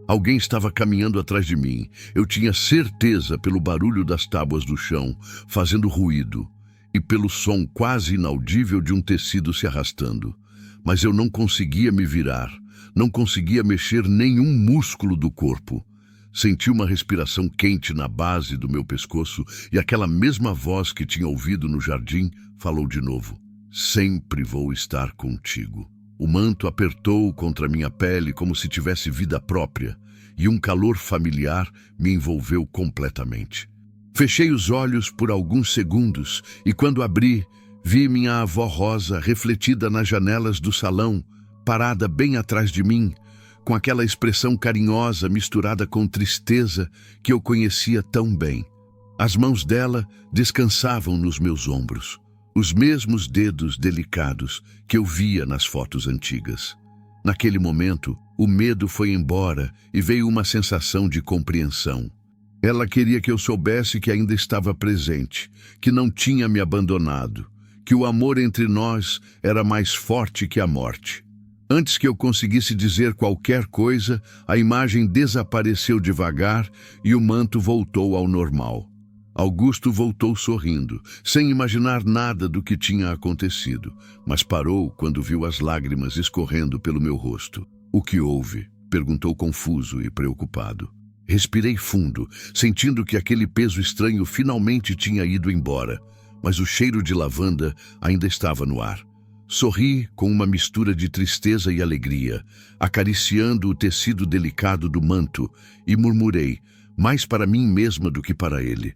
Alguém estava caminhando atrás de mim. Eu tinha certeza pelo barulho das tábuas do chão, fazendo ruído, e pelo som quase inaudível de um tecido se arrastando. Mas eu não conseguia me virar, não conseguia mexer nenhum músculo do corpo. Senti uma respiração quente na base do meu pescoço e aquela mesma voz que tinha ouvido no jardim falou de novo. Sempre vou estar contigo. O manto apertou contra minha pele como se tivesse vida própria e um calor familiar me envolveu completamente. Fechei os olhos por alguns segundos e quando abri, vi minha avó Rosa refletida nas janelas do salão, parada bem atrás de mim, com aquela expressão carinhosa misturada com tristeza que eu conhecia tão bem. As mãos dela descansavam nos meus ombros, os mesmos dedos delicados que eu via nas fotos antigas. Naquele momento, o medo foi embora e veio uma sensação de compreensão. Ela queria que eu soubesse que ainda estava presente, que não tinha me abandonado, que o amor entre nós era mais forte que a morte. Antes que eu conseguisse dizer qualquer coisa, a imagem desapareceu devagar e o manto voltou ao normal. Augusto voltou sorrindo, sem imaginar nada do que tinha acontecido, mas parou quando viu as lágrimas escorrendo pelo meu rosto. O que houve? Perguntou confuso e preocupado. Respirei fundo, sentindo que aquele peso estranho finalmente tinha ido embora, mas o cheiro de lavanda ainda estava no ar. Sorri com uma mistura de tristeza e alegria, acariciando o tecido delicado do manto, e murmurei, mais para mim mesma do que para ele.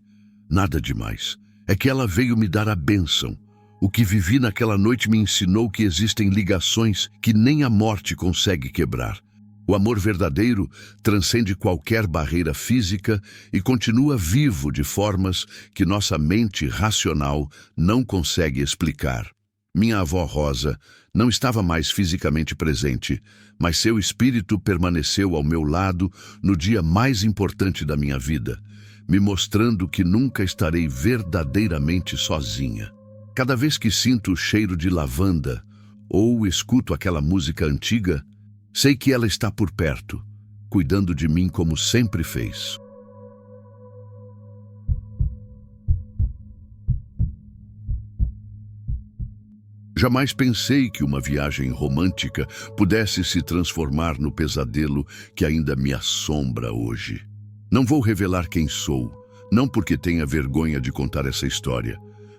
Nada demais. É que ela veio me dar a bênção. O que vivi naquela noite me ensinou que existem ligações que nem a morte consegue quebrar. O amor verdadeiro transcende qualquer barreira física e continua vivo de formas que nossa mente racional não consegue explicar. Minha avó Rosa não estava mais fisicamente presente, mas seu espírito permaneceu ao meu lado no dia mais importante da minha vida, me mostrando que nunca estarei verdadeiramente sozinha. Cada vez que sinto o cheiro de lavanda ou escuto aquela música antiga, sei que ela está por perto, cuidando de mim como sempre fez. Jamais pensei que uma viagem romântica pudesse se transformar no pesadelo que ainda me assombra hoje. Não vou revelar quem sou, não porque tenha vergonha de contar essa história,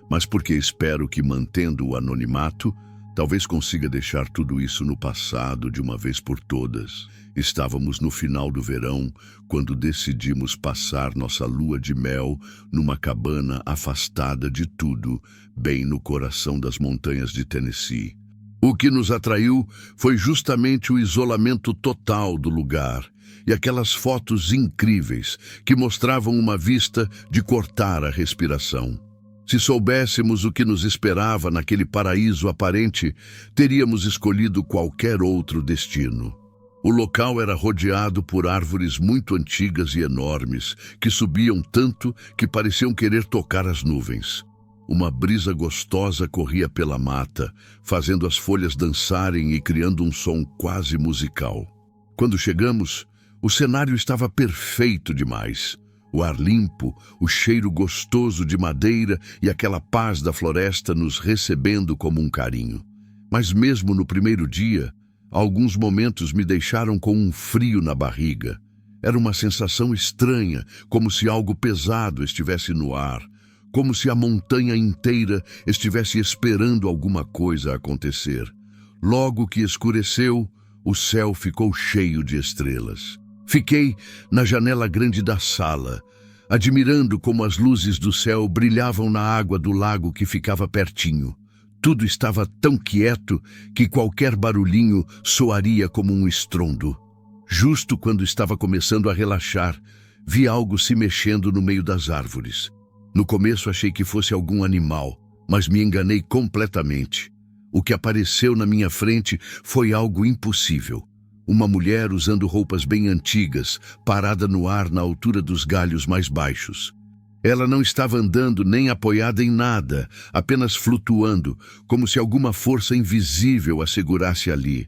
mas porque espero que, mantendo o anonimato, talvez consiga deixar tudo isso no passado de uma vez por todas. Estávamos no final do verão, quando decidimos passar nossa lua de mel numa cabana afastada de tudo, bem no coração das montanhas de Tennessee. O que nos atraiu foi justamente o isolamento total do lugar e aquelas fotos incríveis que mostravam uma vista de cortar a respiração. Se soubéssemos o que nos esperava naquele paraíso aparente, teríamos escolhido qualquer outro destino. O local era rodeado por árvores muito antigas e enormes, que subiam tanto que pareciam querer tocar as nuvens. Uma brisa gostosa corria pela mata, fazendo as folhas dançarem e criando um som quase musical. Quando chegamos, o cenário estava perfeito demais. O ar limpo, o cheiro gostoso de madeira e aquela paz da floresta nos recebendo como um carinho. Mas mesmo no primeiro dia, alguns momentos me deixaram com um frio na barriga. Era uma sensação estranha, como se algo pesado estivesse no ar, como se a montanha inteira estivesse esperando alguma coisa acontecer. Logo que escureceu, o céu ficou cheio de estrelas. Fiquei na janela grande da sala, admirando como as luzes do céu brilhavam na água do lago que ficava pertinho. Tudo estava tão quieto que qualquer barulhinho soaria como um estrondo. Justo quando estava começando a relaxar, vi algo se mexendo no meio das árvores. No começo achei que fosse algum animal, mas me enganei completamente. O que apareceu na minha frente foi algo impossível. Uma mulher usando roupas bem antigas, parada no ar na altura dos galhos mais baixos. Ela não estava andando nem apoiada em nada, apenas flutuando, como se alguma força invisível a segurasse ali.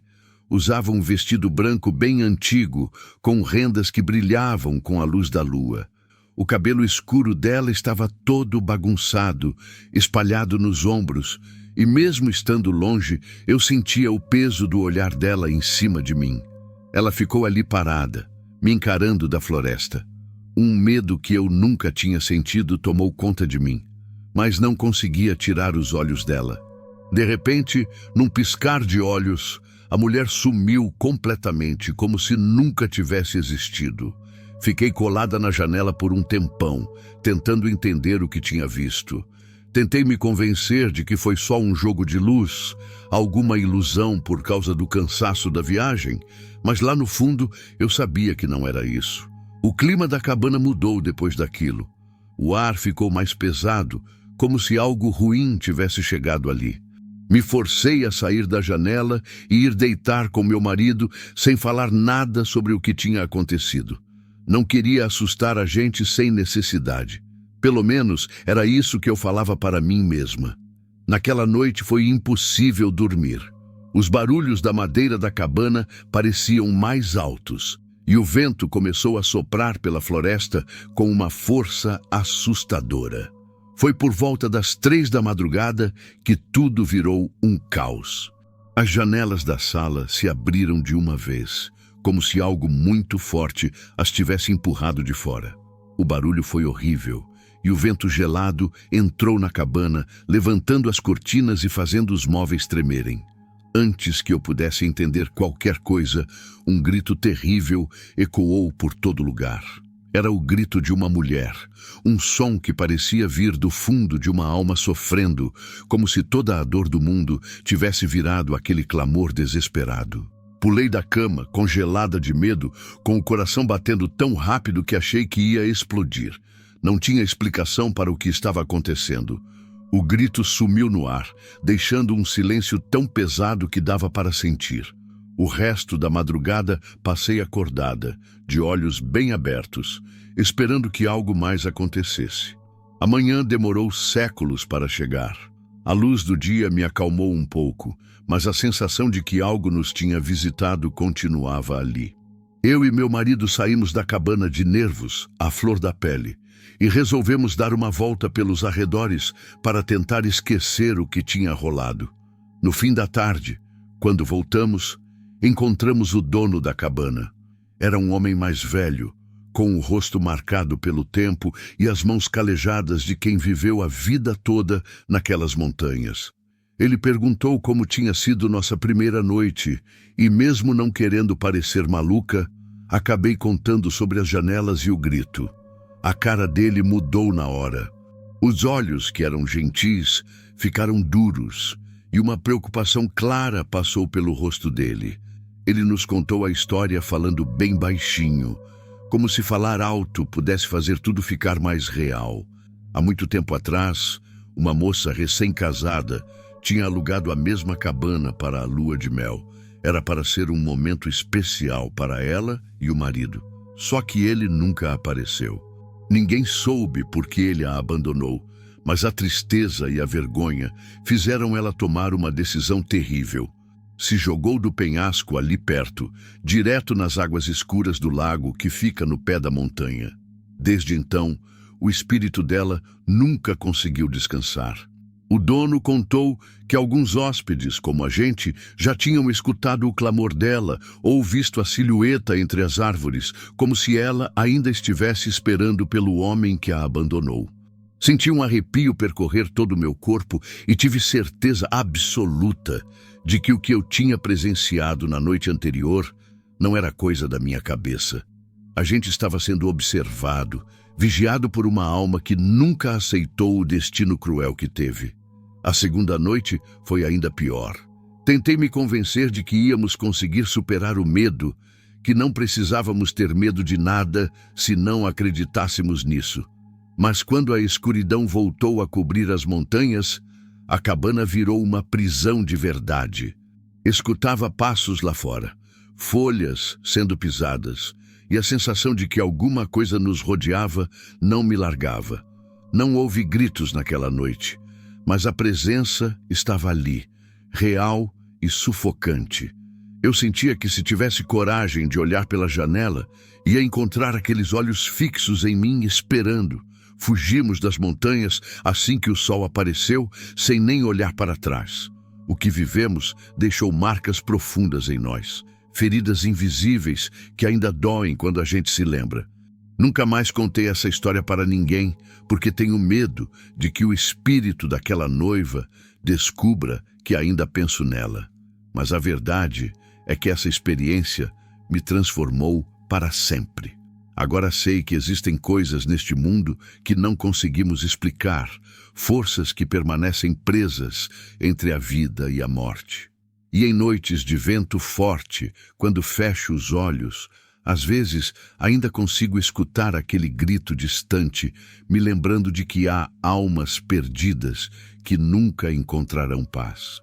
Usava um vestido branco bem antigo, com rendas que brilhavam com a luz da lua. O cabelo escuro dela estava todo bagunçado, espalhado nos ombros, e mesmo estando longe, eu sentia o peso do olhar dela em cima de mim. Ela ficou ali parada, me encarando da floresta. Um medo que eu nunca tinha sentido tomou conta de mim, mas não conseguia tirar os olhos dela. De repente, num piscar de olhos, a mulher sumiu completamente, como se nunca tivesse existido. Fiquei colada na janela por um tempão, tentando entender o que tinha visto. Tentei me convencer de que foi só um jogo de luz, alguma ilusão por causa do cansaço da viagem, mas lá no fundo eu sabia que não era isso. O clima da cabana mudou depois daquilo. O ar ficou mais pesado, como se algo ruim tivesse chegado ali. Me forcei a sair da janela e ir deitar com meu marido sem falar nada sobre o que tinha acontecido. Não queria assustar a gente sem necessidade. Pelo menos era isso que eu falava para mim mesma. Naquela noite foi impossível dormir. Os barulhos da madeira da cabana pareciam mais altos, e o vento começou a soprar pela floresta com uma força assustadora. Foi por volta das 3 da madrugada que tudo virou um caos. As janelas da sala se abriram de uma vez, como se algo muito forte as tivesse empurrado de fora. O barulho foi horrível, e o vento gelado entrou na cabana, levantando as cortinas e fazendo os móveis tremerem. Antes que eu pudesse entender qualquer coisa, um grito terrível ecoou por todo lugar. Era o grito de uma mulher, um som que parecia vir do fundo de uma alma sofrendo, como se toda a dor do mundo tivesse virado aquele clamor desesperado. Pulei da cama, congelada de medo, com o coração batendo tão rápido que achei que ia explodir. Não tinha explicação para o que estava acontecendo. O grito sumiu no ar, deixando um silêncio tão pesado que dava para sentir. O resto da madrugada passei acordada, de olhos bem abertos, esperando que algo mais acontecesse. A manhã demorou séculos para chegar. A luz do dia me acalmou um pouco, mas a sensação de que algo nos tinha visitado continuava ali. Eu e meu marido saímos da cabana de nervos, à flor da pele, e resolvemos dar uma volta pelos arredores para tentar esquecer o que tinha rolado. No fim da tarde, quando voltamos, encontramos o dono da cabana. Era um homem mais velho, com o rosto marcado pelo tempo e as mãos calejadas de quem viveu a vida toda naquelas montanhas. Ele perguntou como tinha sido nossa primeira noite e, mesmo não querendo parecer maluca, acabei contando sobre as janelas e o grito. A cara dele mudou na hora. Os olhos, que eram gentis, ficaram duros e uma preocupação clara passou pelo rosto dele. Ele nos contou a história falando bem baixinho, como se falar alto pudesse fazer tudo ficar mais real. Há muito tempo atrás, uma moça recém-casada tinha alugado a mesma cabana para a lua de mel. Era para ser um momento especial para ela e o marido. Só que ele nunca apareceu. Ninguém soube por que ele a abandonou, mas a tristeza e a vergonha fizeram ela tomar uma decisão terrível. Se jogou do penhasco ali perto, direto nas águas escuras do lago que fica no pé da montanha. Desde então, o espírito dela nunca conseguiu descansar. O dono contou que alguns hóspedes, como a gente, já tinham escutado o clamor dela ou visto a silhueta entre as árvores, como se ela ainda estivesse esperando pelo homem que a abandonou. Senti um arrepio percorrer todo o meu corpo e tive certeza absoluta de que o que eu tinha presenciado na noite anterior não era coisa da minha cabeça. A gente estava sendo observado, vigiado por uma alma que nunca aceitou o destino cruel que teve. A segunda noite foi ainda pior. Tentei me convencer de que íamos conseguir superar o medo, que não precisávamos ter medo de nada se não acreditássemos nisso. Mas quando a escuridão voltou a cobrir as montanhas, a cabana virou uma prisão de verdade. Escutava passos lá fora, folhas sendo pisadas, e a sensação de que alguma coisa nos rodeava não me largava. Não houve gritos naquela noite, mas a presença estava ali, real e sufocante. Eu sentia que se tivesse coragem de olhar pela janela, ia encontrar aqueles olhos fixos em mim esperando. Fugimos das montanhas assim que o sol apareceu, sem nem olhar para trás. O que vivemos deixou marcas profundas em nós, feridas invisíveis que ainda doem quando a gente se lembra. Nunca mais contei essa história para ninguém, porque tenho medo de que o espírito daquela noiva descubra que ainda penso nela. Mas a verdade é que essa experiência me transformou para sempre. Agora sei que existem coisas neste mundo que não conseguimos explicar, forças que permanecem presas entre a vida e a morte. E em noites de vento forte, quando fecho os olhos, às vezes ainda consigo escutar aquele grito distante, me lembrando de que há almas perdidas que nunca encontrarão paz.